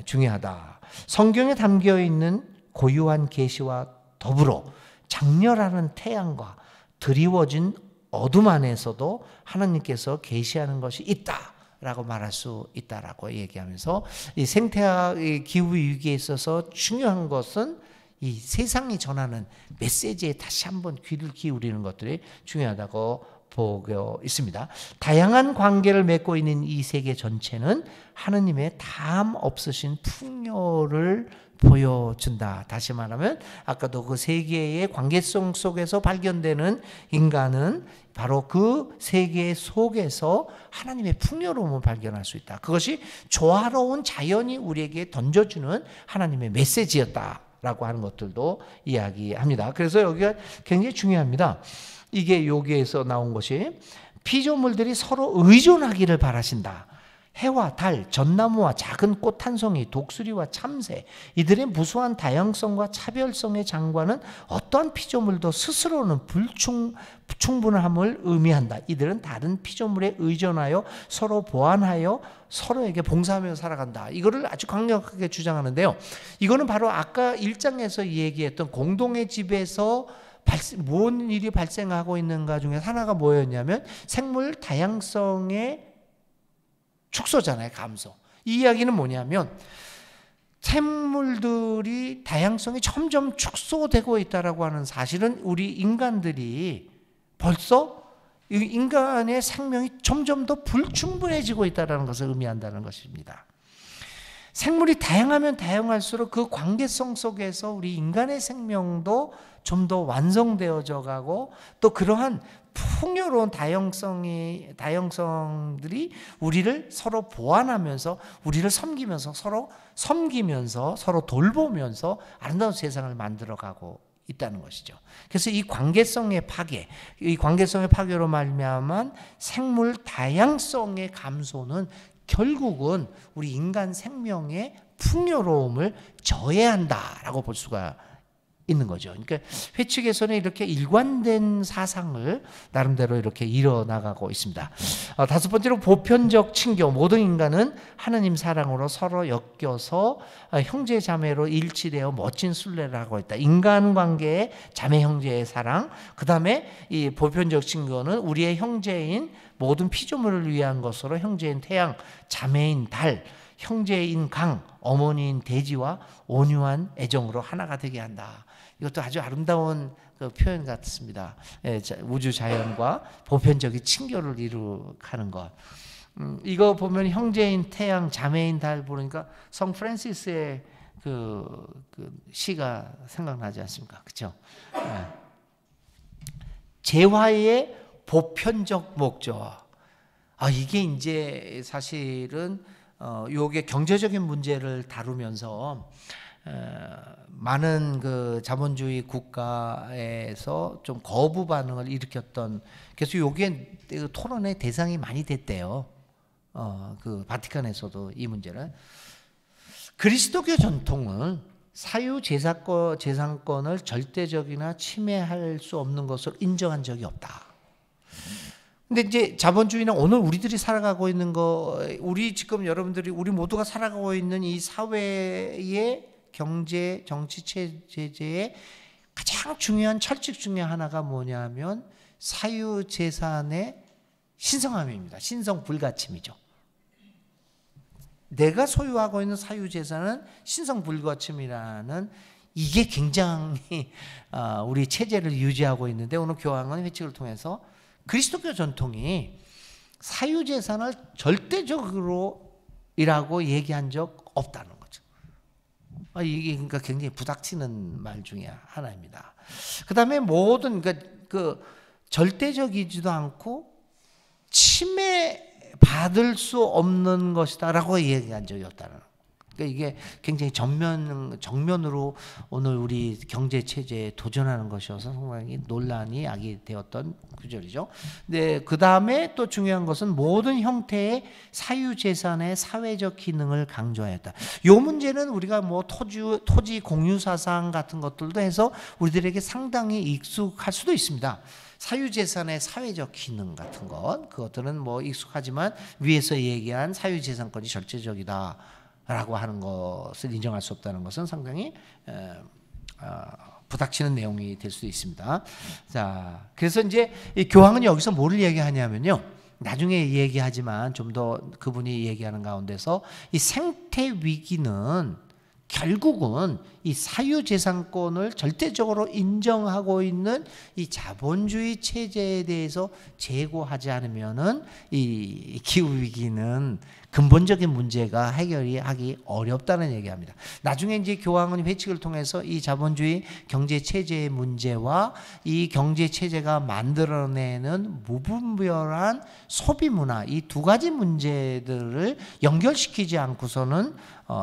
중요하다. 성경에 담겨 있는 고유한 계시와 더불어 장렬하는 태양과 드리워진 어둠 안에서도 하나님께서 계시하는 것이 있다라고 말할 수 있다라고 얘기하면서, 이 생태학 기후 위기에 있어서 중요한 것은 이 세상이 전하는 메시지에 다시 한번 귀를 기울이는 것들이 중요하다고 보고 있습니다. 다양한 관계를 맺고 있는 이 세계 전체는 하느님의 다함 없으신 풍요를 보여준다. 다시 말하면 아까도 그 세계의 관계성 속에서 발견되는 인간은 바로 그 세계 속에서 하나님의 풍요로움을 발견할 수 있다. 그것이 조화로운 자연이 우리에게 던져주는 하나님의 메시지였다라고 하는 것들도 이야기합니다. 그래서 여기가 굉장히 중요합니다. 이게 여기에서 나온 것이, 피조물들이 서로 의존하기를 바라신다. 해와 달, 전나무와 작은 꽃 한 송이, 독수리와 참새, 이들의 무수한 다양성과 차별성의 장관은 어떠한 피조물도 스스로는 불충분함을 의미한다. 이들은 다른 피조물에 의존하여 서로 보완하여 서로에게 봉사하며 살아간다. 이거를 아주 강력하게 주장하는데요. 이거는 바로 아까 1장에서 얘기했던 공동의 집에서 무슨 일이 발생하고 있는가 중에 하나가 뭐였냐면, 생물 다양성의 축소잖아요. 감소. 이 이야기는 뭐냐면, 생물들이 다양성이 점점 축소되고 있다라고 하는 사실은 우리 인간들이 벌써 인간의 생명이 점점 더 불충분해지고 있다는 것을 의미한다는 것입니다. 생물이 다양하면 다양할수록 그 관계성 속에서 우리 인간의 생명도 좀 더 완성되어져 가고, 또 그러한 풍요로운 다양성들이 우리를 서로 보완하면서, 우리를 섬기면서, 서로 돌보면서 아름다운 세상을 만들어가고 있다는 것이죠. 그래서 이 관계성의 파괴로 말미암은 생물 다양성의 감소는 결국은 우리 인간 생명의 풍요로움을 저해한다라고 볼 수가 있는 거죠. 그러니까 회칙에서는 이렇게 일관된 사상을 나름대로 이렇게 이뤄나가고 있습니다. 다섯 번째로 보편적 친교. 모든 인간은 하나님 사랑으로 서로 엮여서 형제 자매로 일치되어 멋진 순례를 하고 있다. 인간관계의 자매 형제의 사랑. 그 다음에 이 보편적 친교는 우리의 형제인 모든 피조물을 위한 것으로 형제인 태양, 자매인 달, 형제인 강, 어머니인 대지와 온유한 애정으로 하나가 되게 한다. 이것도 아주 아름다운 그 표현 같습니다. 우주 자연과 보편적인 친교를 이룩하는 것. 이거 보면 형제인 태양, 자매인 달 보니까 성 프란시스의 그 시가 생각나지 않습니까? 그렇죠? 재화의 보편적 목적. 이게 이제 사실은 요게 경제적인 문제를 다루면서 많은 그 자본주의 국가에서 좀 거부 반응을 일으켰던, 그래서 요게 토론의 대상이 많이 됐대요. 그 바티칸에서도 이 문제는. 그리스도교 전통은 사유 재산권을 절대적이나 침해할 수 없는 것을 인정한 적이 없다. 근데 이제 자본주의는 오늘 우리들이 살아가고 있는 우리 지금 여러분들이 우리 모두가 살아가고 있는 이 사회의 경제, 정치 체제의 가장 중요한 철칙 중에 하나가 뭐냐면 사유재산의 신성함입니다. 신성 불가침이죠. 내가 소유하고 있는 사유재산은 신성 불가침이라는, 이게 굉장히 우리 체제를 유지하고 있는데, 오늘 교황은 회칙을 통해서 그리스도교 전통이 사유재산을 절대적으로 이라고 얘기한 적 없다는 거죠. 이게 그러니까 굉장히 부닥치는 말 중에 하나입니다. 그 다음에 모든, 그 절대적이지도 않고 침해받을 수 없는 것이다라고 얘기한 적이 없다는. 그러니까 이게 굉장히 정면으로 오늘 우리 경제 체제에 도전하는 것이어서 상당히 논란이 야기되었던 구절이죠. 근데 그 다음에 또 중요한 것은 모든 형태의 사유재산의 사회적 기능을 강조하였다. 이 문제는 우리가 뭐 토지 공유 사상 같은 것들도 해서 우리들에게 상당히 익숙할 수도 있습니다. 사유재산의 사회적 기능 같은 것, 그것들은 뭐 익숙하지만 위에서 얘기한 사유재산권이 절대적이다 라고 하는 것을 인정할 수 없다는 것은 상당히 부닥치는 내용이 될 수도 있습니다. 자, 그래서 이제 이 교황은 여기서 뭐를 얘기하냐면요, 나중에 얘기하지만 좀 더 그분이 얘기하는 가운데서 이 생태 위기는 결국은 이 사유재산권을 절대적으로 인정하고 있는 이 자본주의 체제에 대해서 제고하지 않으면은 이 기후위기는 근본적인 문제가 해결하기 어렵다는 얘기합니다. 나중에 이제 교황은 회칙을 통해서 이 자본주의 경제 체제의 문제와 이 경제 체제가 만들어내는 무분별한 소비 문화, 이 두 가지 문제들을 연결시키지 않고서는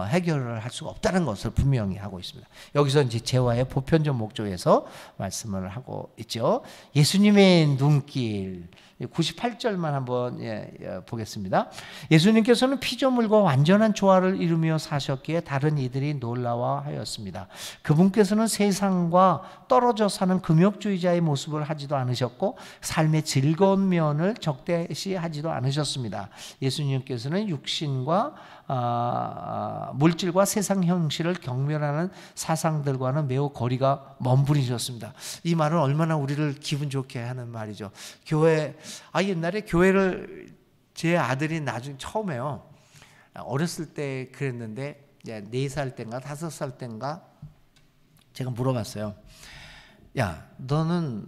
해결을 할 수가 없다는 것을 분명히 하고 있습니다. 여기서 이제 재화의 보편적 목적에서 말씀을 하고 있죠. 예수님의 눈길 98절만 한번 보겠습니다. 예수님께서는 피조물과 완전한 조화를 이루며 사셨기에 다른 이들이 놀라워하였습니다. 그분께서는 세상과 떨어져 사는 금욕주의자의 모습을 하지도 않으셨고 삶의 즐거운 면을 적대시하지도 않으셨습니다. 예수님께서는 육신과 물질과 세상 형식을 경멸하는 사상들과는 매우 거리가 먼 분이셨습니다. 이 말은 얼마나 우리를 기분 좋게 하는 말이죠. 옛날에 교회를 제 아들이 나중에 처음에요. 어렸을 때 그랬는데 4살 때인가 5살 때인가 제가 물어봤어요. 야, 너는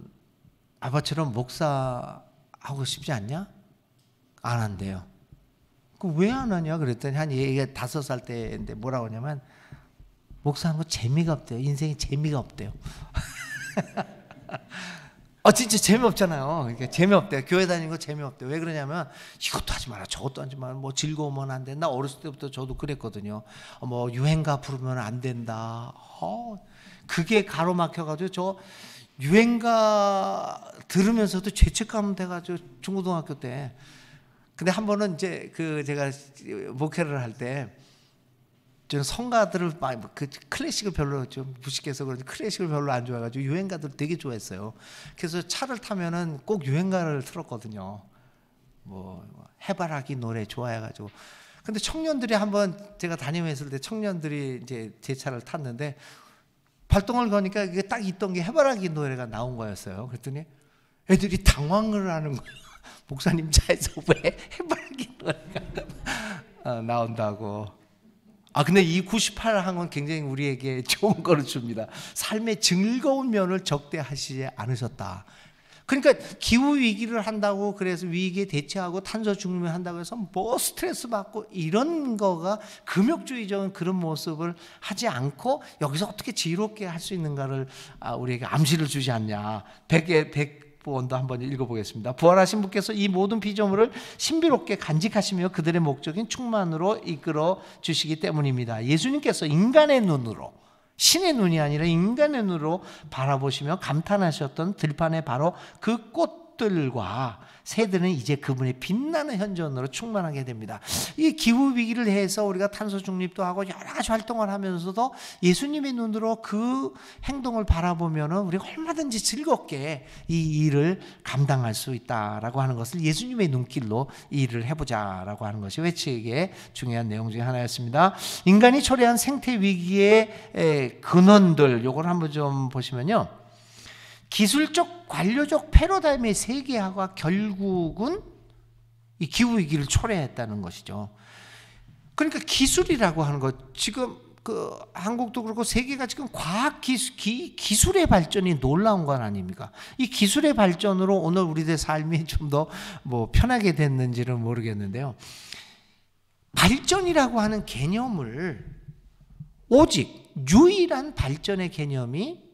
아빠처럼 목사 하고 싶지 않냐? 안 한대요. 그럼 왜 안 하냐 그랬더니 한 얘가 5살 때인데 뭐라고 하냐면 목사하는 거 재미가 없대요. 인생에 재미가 없대요. 진짜 재미없잖아요. 그러니까 재미없대요. 교회 다니는 거 재미없대요. 왜 그러냐면 이것도 하지 마라 저것도 하지 마라 뭐 즐거우면 안 된다. 어렸을 때부터 저도 그랬거든요. 뭐 유행가 부르면 안 된다. 그게 가로막혀가지고 저 유행가 들으면서도 죄책감 돼가지고 중고등학교 때. 근데 한 번은 이제 제가 목회를 할 때 저는 성가들을 클래식을 별로 좀 무식해서 그런지 클래식을 별로 안 좋아해가지고 유행가들 되게 좋아했어요. 그래서 차를 타면은 꼭 유행가를 틀었거든요. 뭐 해바라기 노래 좋아해가지고. 근데 청년들이 한번 제가 담임했을 때 청년들이 이제 제 차를 탔는데 발동을 거니까 이게 딱 있던 게 해바라기 노래가 나온 거였어요. 그랬더니 애들이 당황을 하는 거예요. 목사님 차에서 왜 해바라기 노래가 나온다고. 근데 이 98항은 굉장히 우리에게 좋은 거를 줍니다. 삶의 즐거운 면을 적대하시지 않으셨다. 그러니까 기후 위기를 한다고 그래서 위기에 대처하고 탄소 중립을 한다고 해서 뭐 스트레스 받고 이런 거가 금욕주의적인 그런 모습을 하지 않고 여기서 어떻게 지혜롭게 할 수 있는가를 우리에게 암시를 주지 않냐. 100번도 한번 읽어보겠습니다. 부활하신 분께서 이 모든 피조물을 신비롭게 간직하시며 그들의 목적인 충만으로 이끌어 주시기 때문입니다. 예수님께서 인간의 눈으로 신의 눈이 아니라 인간의 눈으로 바라보시며 감탄하셨던 들판에 바로 그 꽃 꽃들과 새들은 이제 그분의 빛나는 현존으로 충만하게 됩니다. 이 기후 위기를 해서 우리가 탄소 중립도 하고 여러 가지 활동을 하면서도 예수님의 눈으로 그 행동을 바라보면은 우리가 얼마든지 즐겁게 이 일을 감당할 수 있다라고 하는 것을 예수님의 눈길로 이 일을 해보자라고 하는 것이 외치기에 중요한 내용 중에 하나였습니다. 인간이 초래한 생태 위기의 근원들, 요걸 한번 좀 보시면요. 기술적 관료적 패러다임의 세계화가 결국은 이 기후 위기를 초래했다는 것이죠. 그러니까 기술이라고 하는 것, 지금 그 한국도 그렇고 세계가 지금 과학 기술의 발전이 놀라운 건 아닙니까? 이 기술의 발전으로 오늘 우리들 삶이 좀 더 뭐 편하게 됐는지는 모르겠는데요. 발전이라고 하는 개념을 오직 유일한 발전의 개념이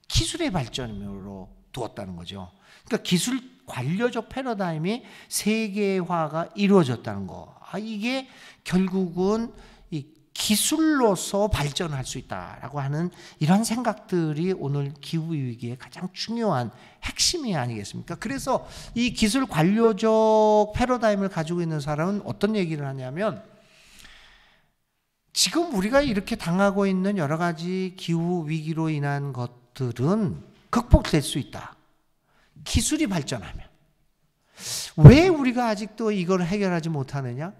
기술의 발전으로 두었다는 거죠. 그러니까 기술 관료적 패러다임이 세계화가 이루어졌다는 거. 이게 결국은 이 기술로서 발전할 수 있다라고 하는 이런 생각들이 오늘 기후 위기의 가장 중요한 핵심이 아니겠습니까? 그래서 이 기술 관료적 패러다임을 가지고 있는 사람은 어떤 얘기를 하냐면, 지금 우리가 이렇게 당하고 있는 여러 가지 기후 위기로 인한 것들은 극복될 수 있다. 기술이 발전하면. 왜 우리가 아직도 이걸 해결하지 못하느냐?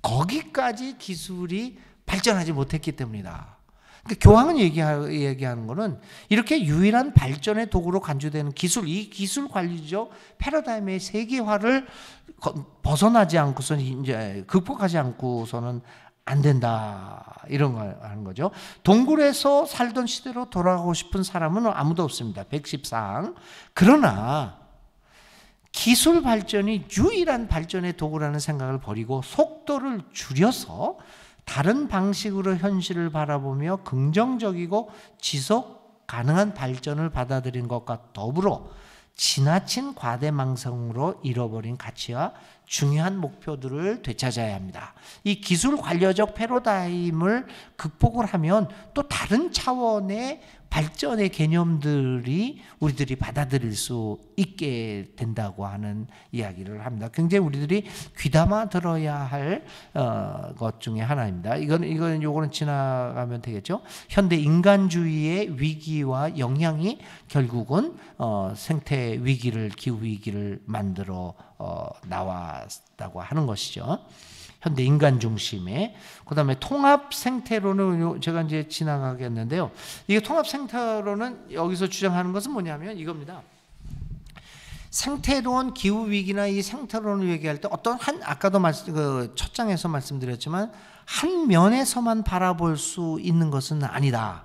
거기까지 기술이 발전하지 못했기 때문이다. 그러니까 교황은 얘기하는 것은 이렇게 유일한 발전의 도구로 간주되는 기술, 이 기술 관리적 패러다임의 세계화를 벗어나지 않고서는, 이제 극복하지 않고서는 안 된다, 이런 걸 하는 거죠. 동굴에서 살던 시대로 돌아가고 싶은 사람은 아무도 없습니다. 114항. 그러나 기술 발전이 유일한 발전의 도구라는 생각을 버리고 속도를 줄여서 다른 방식으로 현실을 바라보며 긍정적이고 지속 가능한 발전을 받아들인 것과 더불어 지나친 과대망상으로 잃어버린 가치와 중요한 목표들을 되찾아야 합니다. 이 기술 관료적 패러다임을 극복을 하면 또 다른 차원의 발전의 개념들이 우리들이 받아들일 수 있게 된다고 하는 이야기를 합니다. 굉장히 우리들이 귀담아 들어야 할 것 중에 하나입니다. 요거는 지나가면 되겠죠. 현대 인간주의의 위기와 영향이 결국은 생태 위기를, 기후 위기를 만들어 나왔다고 하는 것이죠. 현대 인간 중심의. 그다음에 통합 생태론은 제가 이제 지나가겠는데요. 이게 통합 생태론은 여기서 주장하는 것은 뭐냐면 이겁니다. 생태론, 기후 위기나 이 생태론을 얘기할 때 어떤 아까도 첫 장에서 말씀드렸지만 한 면에서만 바라볼 수 있는 것은 아니다.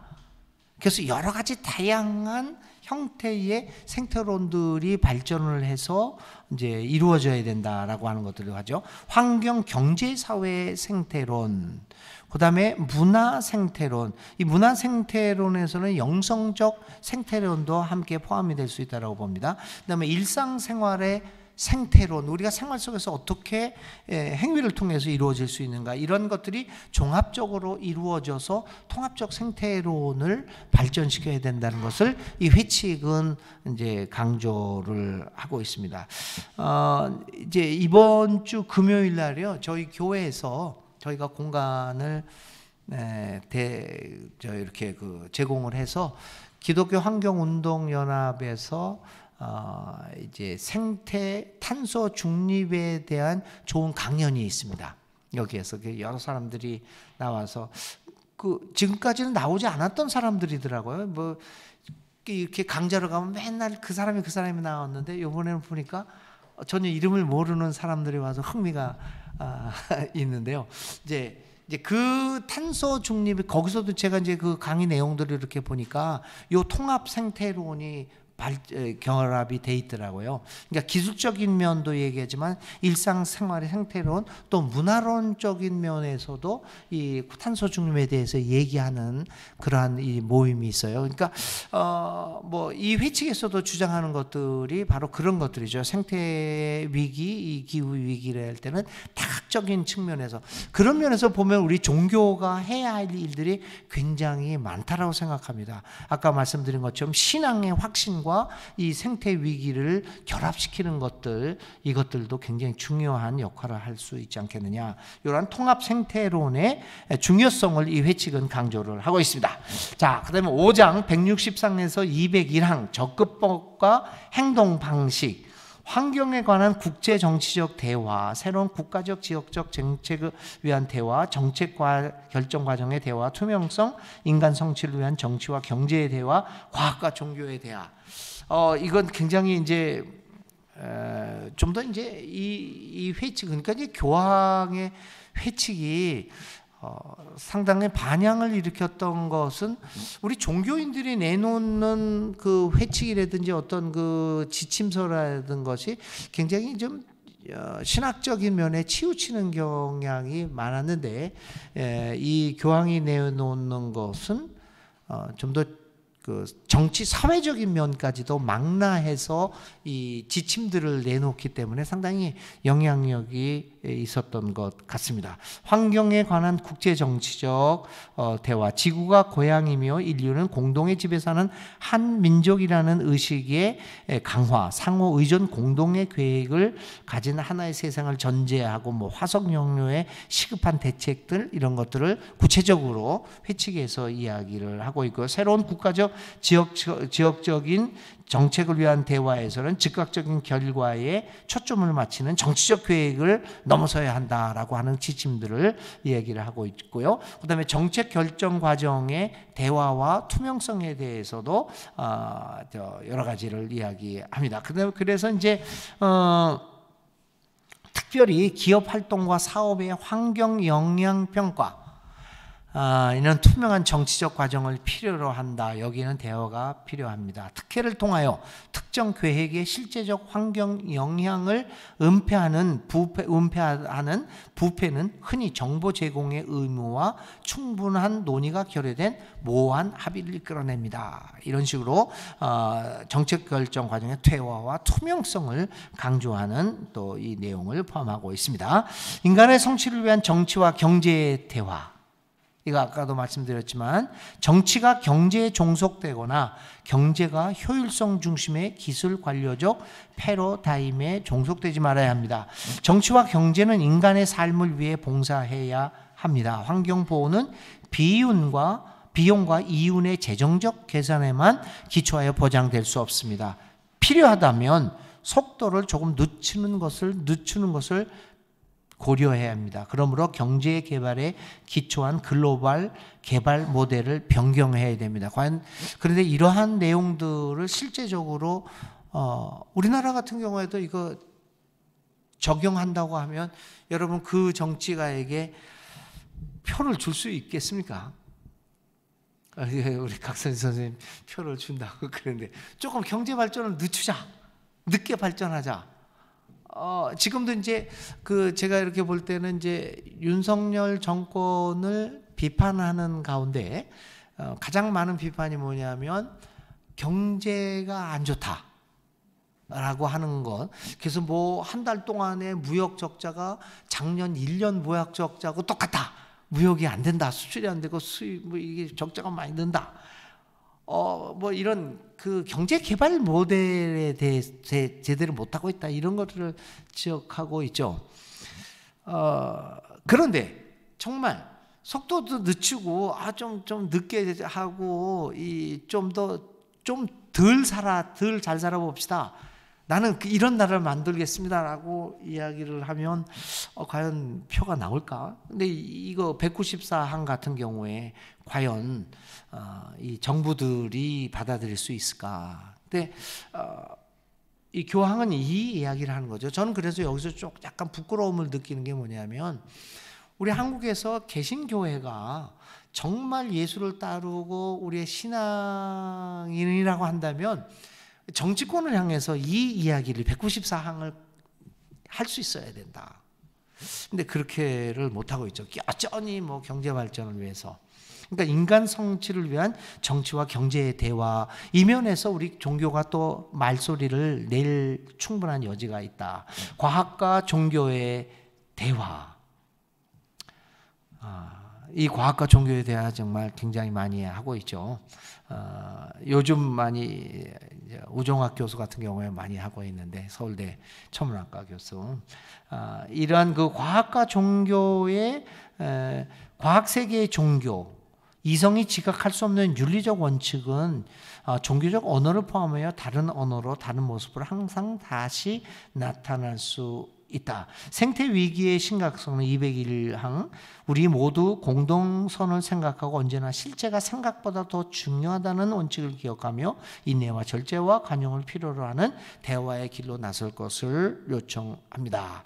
그래서 여러 가지 다양한 형태의 생태론들이 발전을 해서 이제 이루어져야 된다라고 하는 것들을 하죠. 환경, 경제, 사회 생태론, 그다음에 문화 생태론. 이 문화 생태론에서는 영성적 생태론도 함께 포함이 될 수 있다고 봅니다. 그다음에 일상생활의 생태론, 우리가 생활 속에서 어떻게 행위를 통해서 이루어질 수 있는가, 이런 것들이 종합적으로 이루어져서 통합적 생태론을 발전시켜야 된다는 것을 이 회칙은 이제 강조를 하고 있습니다. 이제 이번 주 금요일 날이요, 저희 교회에서 저희가 공간을 이렇게 제공을 해서 기독교 환경운동연합에서 이제 생태 탄소 중립에 대한 좋은 강연이 있습니다. 여기에서 여러 사람들이 나와서 지금까지는 나오지 않았던 사람들이더라고요. 뭐 이렇게 강좌로 가면 맨날 그 사람이 나왔는데 이번에는 보니까 전혀 이름을 모르는 사람들이 와서 흥미가 있는데요. 이제 그 탄소 중립이, 거기서도 제가 이제 그 강의 내용들을 이렇게 보니까 요 통합 생태론이 결합이 돼 있더라고요. 그러니까 기술적인 면도 얘기하지만 일상생활의 생태론, 또 문화론적인 면에서도 이 탄소 중립에 대해서 얘기하는 그러한 이 모임이 있어요. 그러니까 뭐 이 회칙에서도 주장하는 것들이 바로 그런 것들이죠. 생태 위기, 이 기후 위기를 할 때는 다각적인 측면에서, 그런 면에서 보면 우리 종교가 해야 할 일들이 굉장히 많다라고 생각합니다. 아까 말씀드린 것처럼 신앙의 확신과 위기와 이 생태 위기를 결합시키는 것들, 이것들도 굉장히 중요한 역할을 할 수 있지 않겠느냐. 이러한 통합 생태론의 중요성을 이 회칙은 강조를 하고 있습니다. 자, 그다음에 5장 160상에서 201항 적급법과 행동 방식, 환경에 관한 국제 정치적 대화, 새로운 국가적 지역적 정책을 위한 대화, 정책 결정 과정의 대화, 투명성, 인간 성취를 위한 정치와 경제의 대화, 과학과 종교의 대화. 이건 굉장히 이제 좀 더 이제 이 회칙, 그러니까 이제 교황의 회칙이 상당히 반향을 일으켰던 것은 우리 종교인들이 내놓는 그 회칙이라든지 어떤 그 지침서라든 것이 굉장히 좀 신학적인 면에 치우치는 경향이 많았는데, 이 교황이 내놓는 것은 좀 더 그 정치 사회적인 면까지도 망라해서 이 지침들을 내놓기 때문에 상당히 영향력이 있었던 것 같습니다. 환경에 관한 국제 정치적 대화, 지구가 고향이며 인류는 공동의 집에 사는 한 민족이라는 의식의 강화, 상호 의존 공동의 계획을 가진 하나의 세상을 전제하고 뭐 화석 연료에 시급한 대책들, 이런 것들을 구체적으로 회칙에서 이야기를 하고 있고, 새로운 국가적 지역적인 정책을 위한 대화에서는 즉각적인 결과에 초점을 맞추는 정치적 계획을 넘어서야 한다라고 하는 지침들을 얘기를 하고 있고요. 그다음에 정책 결정 과정의 대화와 투명성에 대해서도 여러 가지를 이야기합니다. 그래서 이제 특별히 기업 활동과 사업의 환경 영향 평가, 이는 투명한 정치적 과정을 필요로 한다. 여기는 대화가 필요합니다. 특혜를 통하여 특정 계획의 실제적 환경 영향을 은폐하는 부패는 흔히 정보 제공의 의무와 충분한 논의가 결여된 모호한 합의를 이끌어냅니다. 이런 식으로 정책 결정 과정의 퇴화와 투명성을 강조하는 또 이 내용을 포함하고 있습니다. 인간의 성취를 위한 정치와 경제의 대화, 이거 아까도 말씀드렸지만 정치가 경제에 종속되거나 경제가 효율성 중심의 기술 관료적 패러다임에 종속되지 말아야 합니다. 정치와 경제는 인간의 삶을 위해 봉사해야 합니다. 환경보호는 비용과 이윤의 재정적 계산에만 기초하여 보장될 수 없습니다. 필요하다면 속도를 조금 늦추는 것을 고려해야 합니다. 그러므로 경제 개발에 기초한 글로벌 개발 모델을 변경해야 됩니다. 그런데 이러한 내용들을 실제적으로 우리나라 같은 경우에도 이거 적용한다고 하면 여러분 그 정치가에게 표를 줄 수 있겠습니까? 우리 각선 선생님 표를 준다고 그러는데, 조금 경제 발전을 늦게 발전하자. 지금도 이제 제가 이렇게 볼 때는 이제 윤석열 정권을 비판하는 가운데 가장 많은 비판이 뭐냐면 경제가 안 좋다라고 하는 것. 그래서 뭐 한 달 동안에 무역 적자가 작년 1년 무역 적자하고 똑같다. 무역이 안 된다. 수출이 안 되고 수입 이게 적자가 많이 는다. 뭐 이런 그 경제 개발 모델에 대해 제대로 못하고 있다, 이런 것들을 지적하고 있죠. 그런데 정말 속도도 늦추고 좀 늦게 하고 좀 덜 잘 살아봅시다. 나는 이런 나라를 만들겠습니다라고 이야기를 하면 과연 표가 나올까? 근데 이거 194항 같은 경우에 과연 이 정부들이 받아들일 수 있을까? 근데 이 교황은 이 이야기를 하는 거죠. 저는 그래서 여기서 좀 약간 부끄러움을 느끼는 게 뭐냐면, 우리 한국에서 개신교회가 정말 예수를 따르고 우리의 신앙인이라고 한다면 정치권을 향해서 이 이야기를 194항을 할 수 있어야 된다. 근데 그렇게를 못하고 있죠. 여전히 뭐 경제 발전을 위해서. 그러니까 인간 성취를 위한 정치와 경제의 대화, 이 면에서 우리 종교가 또 말소리를 낼 충분한 여지가 있다. 과학과 종교의 대화. 이 과학과 종교에 대해 정말 굉장히 많이 하고 있죠. 요즘 많이 우종학 교수 같은 경우에 많이 하고 있는데, 서울대 천문학과 교수. 이러한 그 과학과 종교의 과학 세계의 종교, 이성이 지각할 수 없는 윤리적 원칙은 종교적 언어를 포함하여 다른 언어로 다른 모습으로 항상 다시 나타날 수 있다. 생태 위기의 심각성은 201항, 우리 모두 공동선을 생각하고 언제나 실제가 생각보다 더 중요하다는 원칙을 기억하며 인내와 절제와 관용을 필요로 하는 대화의 길로 나설 것을 요청합니다.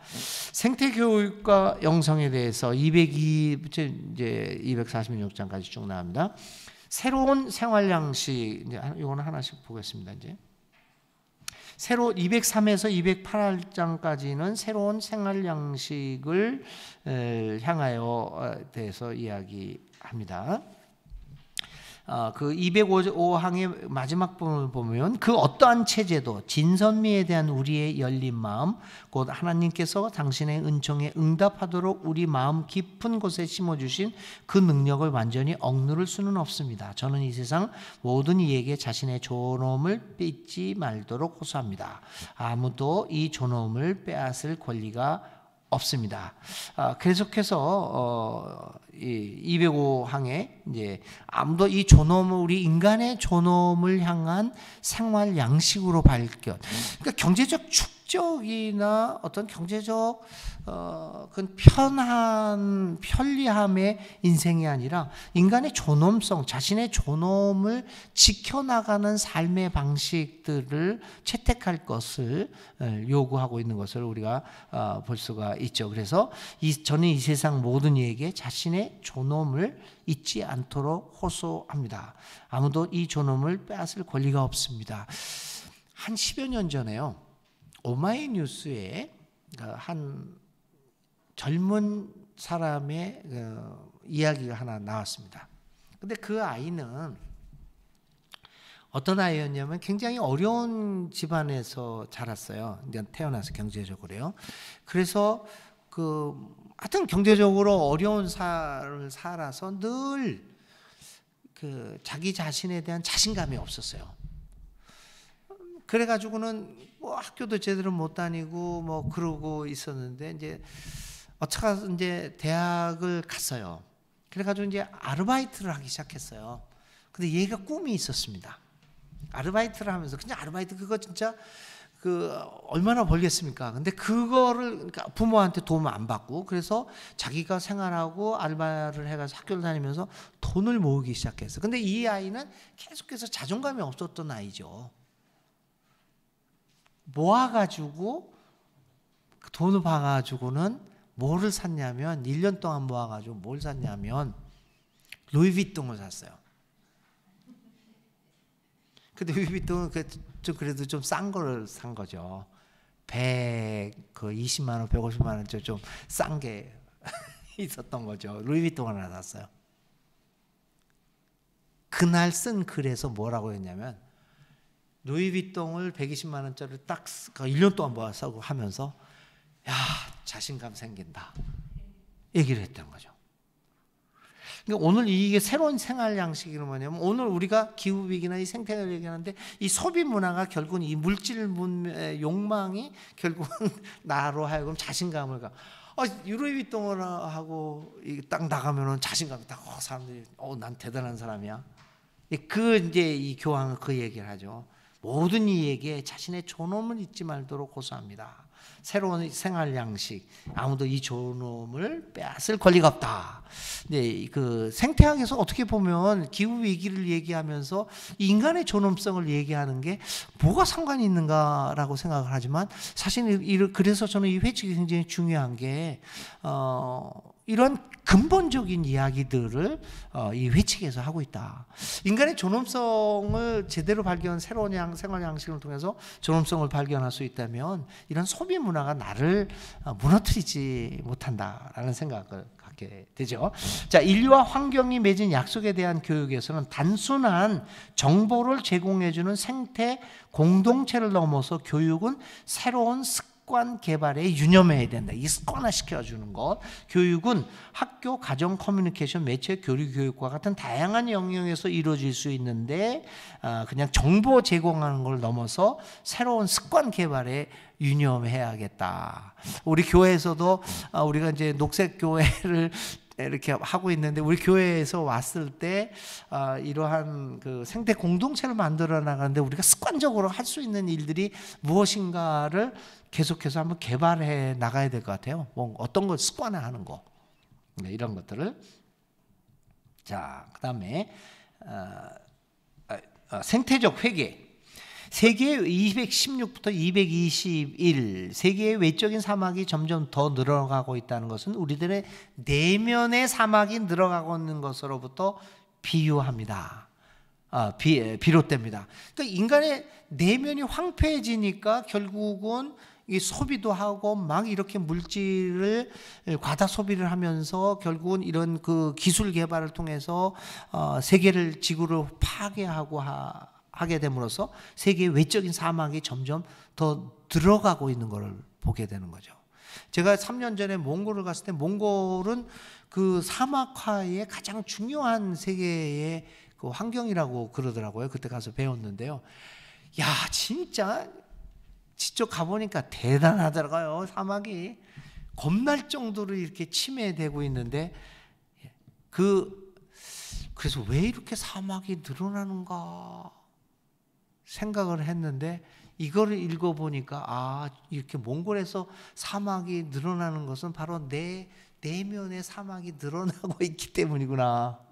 생태 교육과 영성에 대해서 246장까지 쭉 나옵니다. 새로운 생활 양식, 이제 이거는 하나씩 보겠습니다. 이제 새로 203에서 208장까지는 새로운 생활 양식을 향하여 대해서 이야기합니다. 그 205항의 마지막 부분을 보면 그 어떠한 체제도 진선미에 대한 우리의 열린 마음, 곧 하나님께서 당신의 은총에 응답하도록 우리 마음 깊은 곳에 심어주신 그 능력을 완전히 억누를 수는 없습니다. 저는 이 세상 모든 이에게 자신의 존엄을 뺏지 말도록 호소합니다. 아무도 이 존엄을 빼앗을 권리가 없습니다. 계속해서 205항에 이제 아무도 이 존엄을, 우리 인간의 존엄을 향한 생활 양식으로 발견. 그러니까 경제적 축적이나 어떤 경제적 그 편리함의 인생이 아니라 인간의 존엄성, 자신의 존엄을 지켜나가는 삶의 방식들을 채택할 것을 요구하고 있는 것을 우리가 볼 수가 있죠. 그래서 저는 이 세상 모든 이에게 자신의 존엄을 잊지 않도록 호소합니다. 아무도 이 존엄을 빼앗을 권리가 없습니다. 한 10여 년 전에요, 오마이뉴스에 한 젊은 사람의 이야기가 하나 나왔습니다. 근데 그 아이는 어떤 아이였냐면 굉장히 어려운 집안에서 자랐어요. 이제 태어나서 경제적으로요. 그래서 하여튼 경제적으로 어려운 삶을 살아서 늘 자기 자신에 대한 자신감이 없었어요. 그래가지고는 뭐 학교도 제대로 못 다니고 뭐 그러고 있었는데, 이제 어쩌다가 이제 대학을 갔어요. 그래가지고 이제 아르바이트를 하기 시작했어요. 근데 얘가 꿈이 있었습니다. 아르바이트를 하면서, 그냥 아르바이트 그거 진짜 얼마나 벌겠습니까? 근데 그거를 그러니까 부모한테 도움 안 받고, 그래서 자기가 생활하고 알바를 해가지고 학교를 다니면서 돈을 모으기 시작했어요. 근데 이 아이는 계속해서 자존감이 없었던 아이죠. 모아가지고 돈을 봐가지고는 뭐를 샀냐면, 1년 동안 모아가지고 뭘 샀냐면 루이비통을 샀어요. 근데 루이비통은 그래도 좀 싼 걸 산 거죠. 20만 원, 150만 원 좀 싼 게 있었던 거죠. 루이비통 하나 샀어요. 그날 쓴 글에서 뭐라고 했냐면, 루이비통을 120만 원짜리 딱 1년 동안 모아서 하면서 야, 자신감 생긴다 얘기를 했던 거죠. 그러니까 오늘 이게 새로운 생활 양식이 뭐냐면, 오늘 우리가 기후위기나 이 생태를 얘기하는데, 이 소비 문화가 결국은 이 물질 욕망이 결국은 나로 하여금 자신감을 루이비통을 하고 딱 나가면은 자신감이 딱 사람들이 난 대단한 사람이야. 이제 이 교황은 그 얘기를 하죠. 모든 이에게 자신의 존엄을 잊지 말도록 호소합니다. 새로운 생활 양식, 아무도 이 존엄을 빼앗을 권리가 없다. 네, 생태학에서 어떻게 보면 기후 위기를 얘기하면서 인간의 존엄성을 얘기하는 게 뭐가 상관이 있는가라고 생각을 하지만, 사실 그래서 저는 이 회칙이 굉장히 중요한 게 이런 근본적인 이야기들을 이 회칙에서 하고 있다. 인간의 존엄성을 제대로 새로운 생활 양식을 통해서 존엄성을 발견할 수 있다면, 이런 소비 문화가 나를 무너뜨리지 못한다라는 생각을 갖게 되죠. 자, 인류와 환경이 맺은 약속에 대한 교육에서는 단순한 정보를 제공해주는 생태 공동체를 넘어서 교육은 새로운 습관, 습관 개발에 유념해야 된다. 이 습관화 시켜주는 것. 교육은 학교, 가정, 커뮤니케이션, 매체, 교류 교육과 같은 다양한 영역에서 이루어질 수 있는데 그냥 정보 제공하는 걸 넘어서 새로운 습관 개발에 유념해야겠다. 우리 교회에서도 우리가 이제 녹색 교회를 이렇게 하고 있는데 우리 교회에서 왔을 때 이러한 그 생태 공동체를 만들어 나가는데 우리가 습관적으로 할 수 있는 일들이 무엇인가를 계속해서 한번 개발해 나가야 될 것 같아요. 뭐 어떤 걸 습관화하는 거, 이런 것들을. 자, 그다음에 생태적 회계. 세계 216부터 221, 세계의 외적인 사막이 점점 더 늘어가고 있다는 것은 우리들의 내면의 사막이 늘어가고 있는 것으로부터 비유합니다. 비롯됩니다. 그러니까 인간의 내면이 황폐해지니까 결국은 이 소비도 하고 막 이렇게 물질을 과다 소비를 하면서 결국은 이런 그 기술 개발을 통해서 세계를, 지구를 파괴하고 하게 됨으로써 세계의 외적인 사막이 점점 더 들어가고 있는 것을 보게 되는 거죠. 제가 3년 전에 몽골을 갔을 때 몽골은 그 사막화의 가장 중요한 세계의 그 환경이라고 그러더라고요. 그때 가서 배웠는데요. 야, 진짜 직접 가보니까 대단하더라고요. 사막이 겁날 정도로 이렇게 침해되고 있는데 그래서 왜 이렇게 사막이 늘어나는가 생각을 했는데 이거를 읽어보니까 이렇게 몽골에서 사막이 늘어나는 것은 바로 내 내면의 사막이 늘어나고 있기 때문이구나.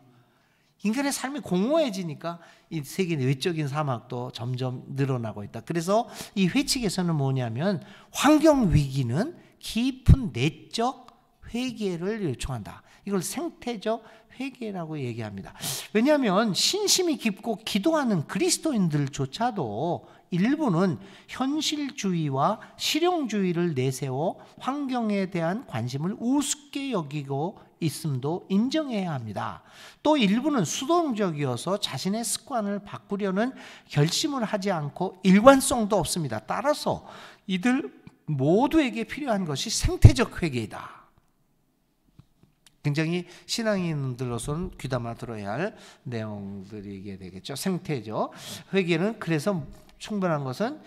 인간의 삶이 공허해지니까 이 세계 외적인 사막도 점점 늘어나고 있다. 그래서 이 회칙에서는 뭐냐면 환경 위기는 깊은 내적 회개를 요청한다. 이걸 생태적 회개라고 얘기합니다. 왜냐하면 신심이 깊고 기도하는 그리스도인들조차도 일부는 현실주의와 실용주의를 내세워 환경에 대한 관심을 우습게 여기고 있음도 인정해야 합니다. 또 일부는 수동적이어서 자신의 습관을 바꾸려는 결심을 하지 않고 일관성도 없습니다. 따라서 이들 모두에게 필요한 것이 생태적 회개이다. 굉장히 신앙인들로서는 귀담아 들어야 할 내용들이게 되겠죠. 생태적 회개는 그래서 충분한 것은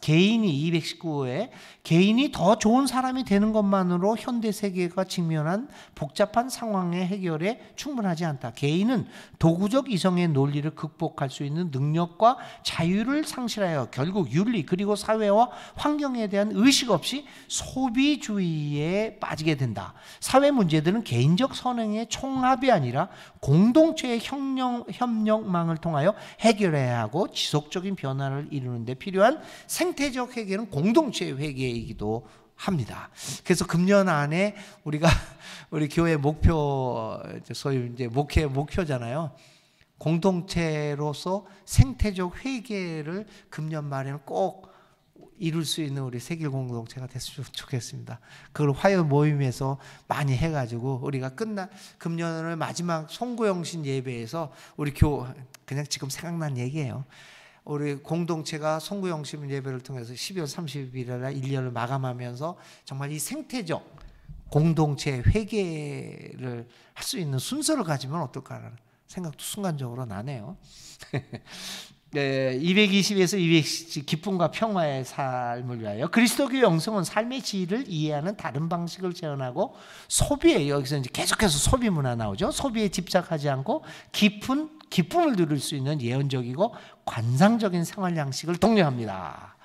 개인이 219호에 개인이 더 좋은 사람이 되는 것만으로 현대 세계가 직면한 복잡한 상황의 해결에 충분하지 않다. 개인은 도구적 이성의 논리를 극복할 수 있는 능력과 자유를 상실하여 결국 윤리 그리고 사회와 환경에 대한 의식 없이 소비주의에 빠지게 된다. 사회 문제들은 개인적 선행의 총합이 아니라 공동체의 협력망을 통하여 해결해야 하고 지속적인 변화를 이루는 데 필요한 생태적 회개는 공동체의 회개이기도 합니다. 그래서 금년 안에 우리 교회 목표, 소위 이제 목표잖아요. 공동체로서 생태적 회개를 금년 말에는 꼭 이룰 수 있는 우리 세길 공동체가 됐으면 좋겠습니다. 그걸 화요 모임에서 많이 해가지고 우리가 금년을 마지막 송구영신 예배에서 그냥 지금 생각난 얘기예요. 우리 공동체가 송구영신 예배를 통해서 12월 30일에 1년을 마감하면서 정말 이 생태적 공동체 회개를 할 수 있는 순서를 가지면 어떨까라는 생각도 순간적으로 나네요. 네, 220에서 210 기쁨과 평화의 삶을 위하여 그리스도교의 영성은 삶의 지위를 이해하는 다른 방식을 제안하고 소비에, 여기서 이제 계속해서 소비 문화 나오죠. 소비에 집착하지 않고 기쁨을 누릴 수 있는 예언적이고 관상적인 생활 양식을 독려합니다.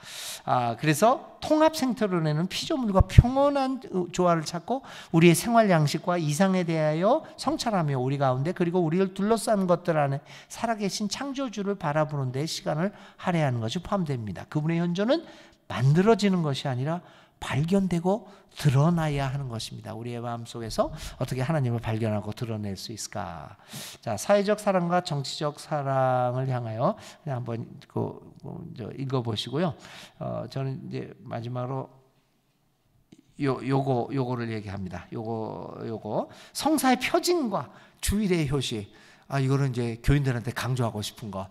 그래서 통합 생태론에는 피조물과 평온한 조화를 찾고 우리의 생활 양식과 이상에 대하여 성찰하며 우리 가운데 그리고 우리를 둘러싼 것들 안에 살아계신 창조주를 바라보는 데 시간을 할애하는 것이 포함됩니다. 그분의 현존은 만들어지는 것이 아니라 발견되고 드러나야 하는 것입니다. 우리의 마음속에서 어떻게 하나님을 발견하고 드러낼 수 있을까? 자, 사회적 사랑과 정치적 사랑을 향하여 그냥 한번 읽어보시고요. 저는 이제 마지막으로 요거를 얘기합니다. 요거 성사의 표징과 주일의 효시. 이거는 이제 교인들한테 강조하고 싶은 거.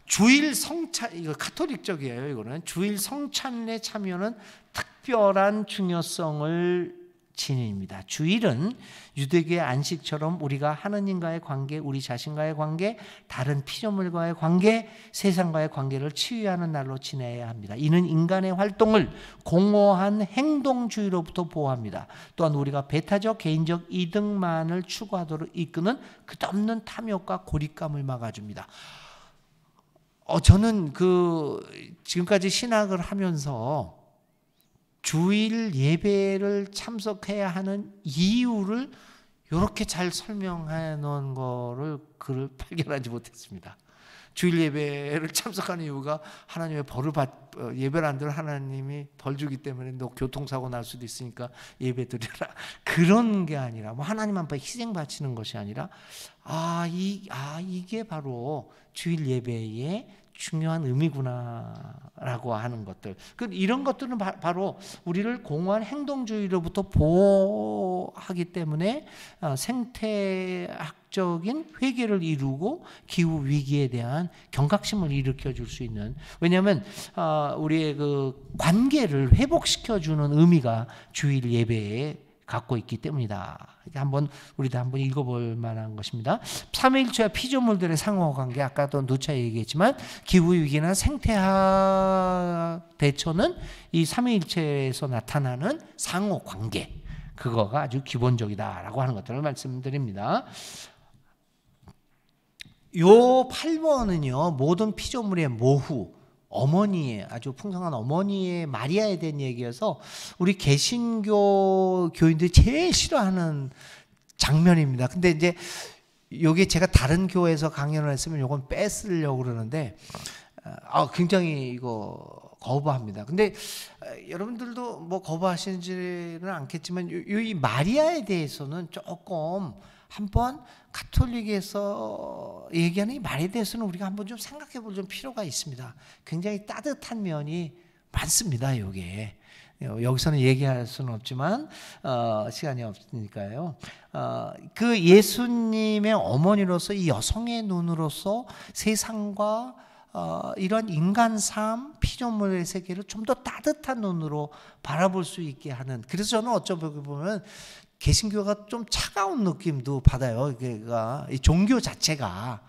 주일 성찬, 이거 카톨릭적이에요. 이거는 주일 성찬에 참여는 특별한 중요성을 지닙니다. 주일은 유대교의 안식처럼 우리가 하느님과의 관계, 우리 자신과의 관계, 다른 피조물과의 관계, 세상과의 관계를 치유하는 날로 지내야 합니다. 이는 인간의 활동을 공허한 행동주의로부터 보호합니다. 또한 우리가 배타적 개인적 이득만을 추구하도록 이끄는 끝없는 탐욕과 고립감을 막아줍니다. 저는 지금까지 신학을 하면서 주일 예배를 참석해야 하는 이유를 이렇게 잘 설명해 놓은 거를 글을 발견하지 못했습니다. 주일 예배를 참석하는 이유가 하나님의 예배를 안 드려 하나님이 벌 주기 때문에 너 교통사고 날 수도 있으니까 예배 드려라. 그런 게 아니라 하나님 앞에 희생 바치는 것이 아니라 이게 바로 주일 예배의 중요한 의미구나라고 하는 것들. 이런 것들은 바로 우리를 공허한 행동주의로부터 보호하기 때문에 생태학적인 회개를 이루고 기후 위기에 대한 경각심을 일으켜 줄 수 있는, 왜냐하면 우리의 관계를 회복시켜 주는 의미가 주일 예배에 갖고 있기 때문이다. 우리도 한번 읽어볼 만한 것입니다. 삼위일체와 피조물들의 상호관계, 아까도 누차 얘기했지만 기후위기나 생태학 대처는 이 삼위일체에서 나타나는 상호관계, 그거가 아주 기본적이다라고 하는 것들을 말씀드립니다. 요 8번은요 모든 피조물의 모후, 어머니의, 아주 풍성한 어머니의 마리아에 대한 얘기여서 우리 개신교 교인들이 제일 싫어하는 장면입니다. 근데 이제 요게 제가 다른 교회에서 강연을 했으면 요건 뺐으려고 그러는데 굉장히 이거 거부합니다. 근데 여러분들도 뭐 거부하시지는 않겠지만 이 마리아에 대해서는 조금 한번 카톨릭에서 얘기하는 이 말에 대해서는 우리가 한번 좀 생각해 볼 좀 필요가 있습니다. 굉장히 따뜻한 면이 많습니다. 이게 여기서는 얘기할 수는 없지만 시간이 없으니까요. 그 예수님의 어머니로서 이 여성의 눈으로서 세상과 이런 인간 삶, 피조물의 세계를 좀 더 따뜻한 눈으로 바라볼 수 있게 하는, 그래서 저는 어쩌면 보면 개신교가 좀 차가운 느낌도 받아요. 이 종교 자체가,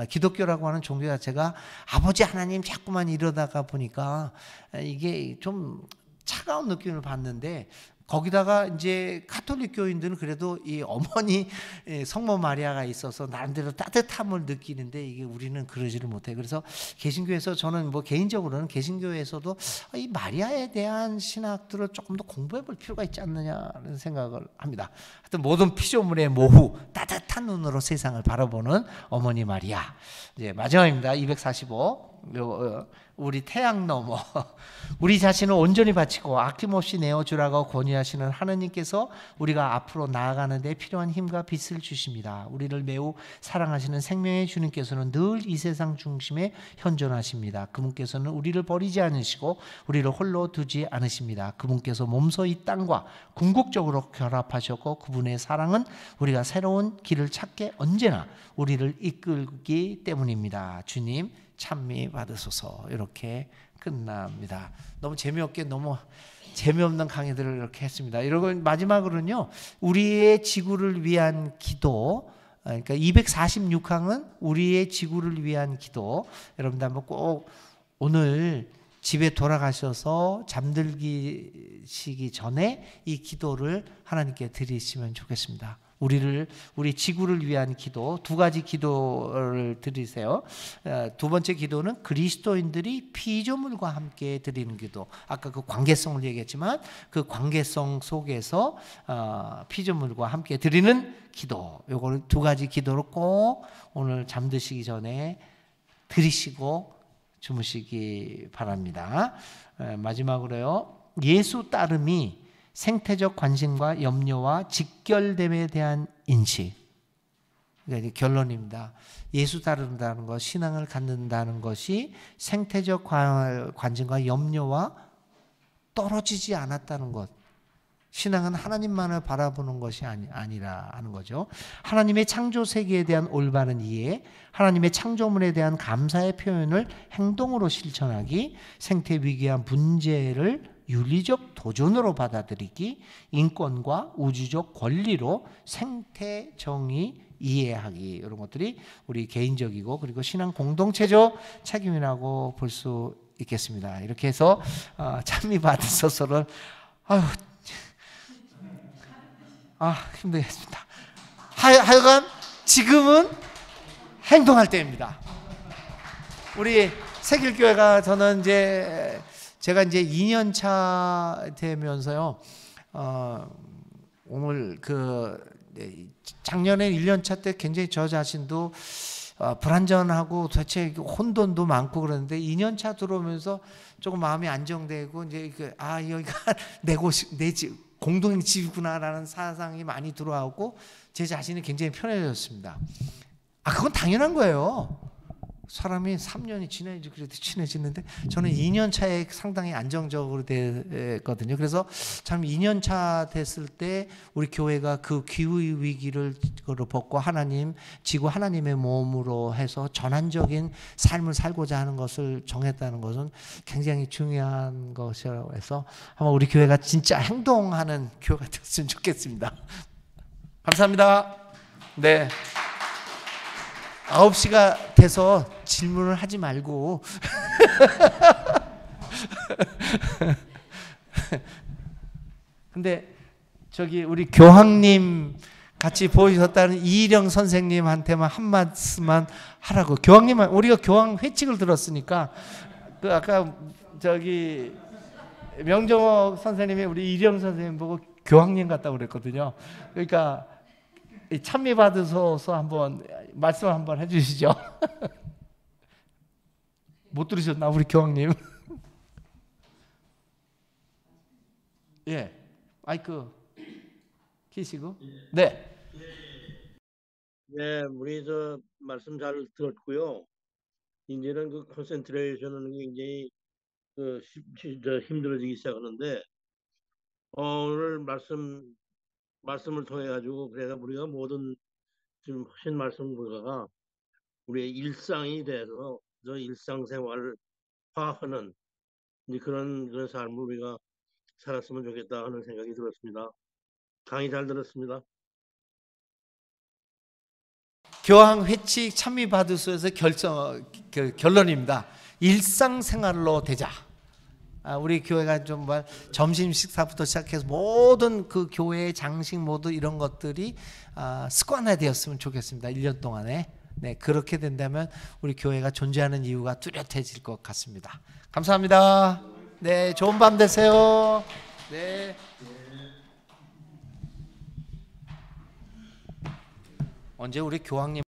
기독교라고 하는 종교 자체가 아버지 하나님 자꾸만 이러다가 보니까 이게 좀 차가운 느낌을 받는데, 거기다가 이제 카톨릭 교인들은 그래도 이 어머니 성모 마리아가 있어서 나름대로 따뜻함을 느끼는데, 이게 우리는 그러지를 못해요. 그래서 개신교에서 저는 뭐 개인적으로는 개신교에서도 이 마리아에 대한 신학들을 조금 더 공부해 볼 필요가 있지 않느냐는 생각을 합니다. 하여튼 모든 피조물의 모후, 따뜻한 눈으로 세상을 바라보는 어머니 마리아. 이제 마지막입니다. 245. 우리 태양 너머 우리 자신을 온전히 바치고 아낌없이 내어주라고 권유하시는 하느님께서 우리가 앞으로 나아가는 데 필요한 힘과 빛을 주십니다. 우리를 매우 사랑하시는 생명의 주님께서는 늘 이 세상 중심에 현존하십니다. 그분께서는 우리를 버리지 않으시고 우리를 홀로 두지 않으십니다. 그분께서 몸소 이 땅과 궁극적으로 결합하셨고, 그분의 사랑은 우리가 새로운 길을 찾게 언제나 우리를 이끌기 때문입니다. 주님 찬미 받으소서. 이렇게 끝납니다. 너무 재미없게 너무 재미없는 강의들을 이렇게 했습니다. 이러고 마지막으로는요, 우리의 지구를 위한 기도, 그러니까 246항은 우리의 지구를 위한 기도. 여러분들 한번 꼭 오늘 집에 돌아가셔서 잠들기 전에 이 기도를 하나님께 드리시면 좋겠습니다. 우리 지구를 위한 기도, 두 가지 기도를 드리세요. 두 번째 기도는 그리스도인들이 피조물과 함께 드리는 기도. 아까 그 관계성을 얘기했지만 그 관계성 속에서 피조물과 함께 드리는 기도. 요거를 두 가지 기도를 꼭 오늘 잠드시기 전에 드리시고 주무시기 바랍니다. 마지막으로요, 예수 따름이 생태적 관심과 염려와 직결됨에 대한 인식. 그러니까 결론입니다. 예수 따른다는 것, 신앙을 갖는다는 것이 생태적 관심과 염려와 떨어지지 않았다는 것. 신앙은 하나님만을 바라보는 것이 아니라 하는 거죠. 하나님의 창조 세계에 대한 올바른 이해, 하나님의 창조물에 대한 감사의 표현을 행동으로 실천하기, 생태 위기와 문제를 윤리적 도전으로 받아들이기, 인권과 우주적 권리로 생태 정의 이해하기, 이런 것들이 우리 개인적이고 그리고 신앙 공동체적 책임이라고 볼 수 있겠습니다. 이렇게 해서 찬미받은 소설을 힘들겠습니다. 하여간 지금은 행동할 때입니다. 우리 세길교회가 저는 제가 이제 2년 차 되면서요. 오늘 작년에 1년 차 때 굉장히 저 자신도 불안전하고 도대체 혼돈도 많고 그러는데 2년 차 들어오면서 조금 마음이 안정되고 이제 여기가 내 집 공동의 집이구나라는 사상이 많이 들어오고 제 자신이 굉장히 편해졌습니다. 그건 당연한 거예요. 사람이 3년이 지나야지 그래도 친해지는데 저는 2년 차에 상당히 안정적으로 됐거든요. 그래서 참 2년 차 됐을 때 우리 교회가 그 기후 위기를 벗고 지구 하나님의 몸으로 해서 전환적인 삶을 살고자 하는 것을 정했다는 것은 굉장히 중요한 것이라고 해서 아마 우리 교회가 진짜 행동하는 교회가 됐으면 좋겠습니다. 감사합니다. 네. 9시가 돼서 질문을 하지 말고 근데 우리 교황님 같이 보이셨다는 이희령 선생님한테만 한 말씀만 하라고. 교황님은 우리가 교황 회칙을 들었으니까 아까 명정호 선생님이 우리 이희령 선생님 보고 교황님 같다고 그랬거든요. 그러니까 찬미 받으셔서 한번 말씀 한번 해주시죠. 못 들으셨나 우리 교황님? 예, 마이크 키시고. 네. 네, 우리 말씀 잘 들었고요. 이제는 그 컨센트레이션은 굉장히 힘들어지기 시작하는데 오늘 말씀을 통해 가지고 그래서 우리가 모든 지금 하신 말씀보다가 우리의 일상이 돼서 일상생활을 화하는 그런 삶을 우리가 살았으면 좋겠다 하는 생각이 들었습니다. 강의 잘 들었습니다. 교황 회칙 찬미 받으소서 결론입니다. 일상생활로 되자. 우리 교회가 정말 점심 식사부터 시작해서 모든 그 교회의 장식 모두 이런 것들이 습관화되었으면 좋겠습니다. 1년 동안에. 네, 그렇게 된다면 우리 교회가 존재하는 이유가 뚜렷해질 것 같습니다. 감사합니다. 네, 좋은 밤 되세요. 네. 언제 우리 교황님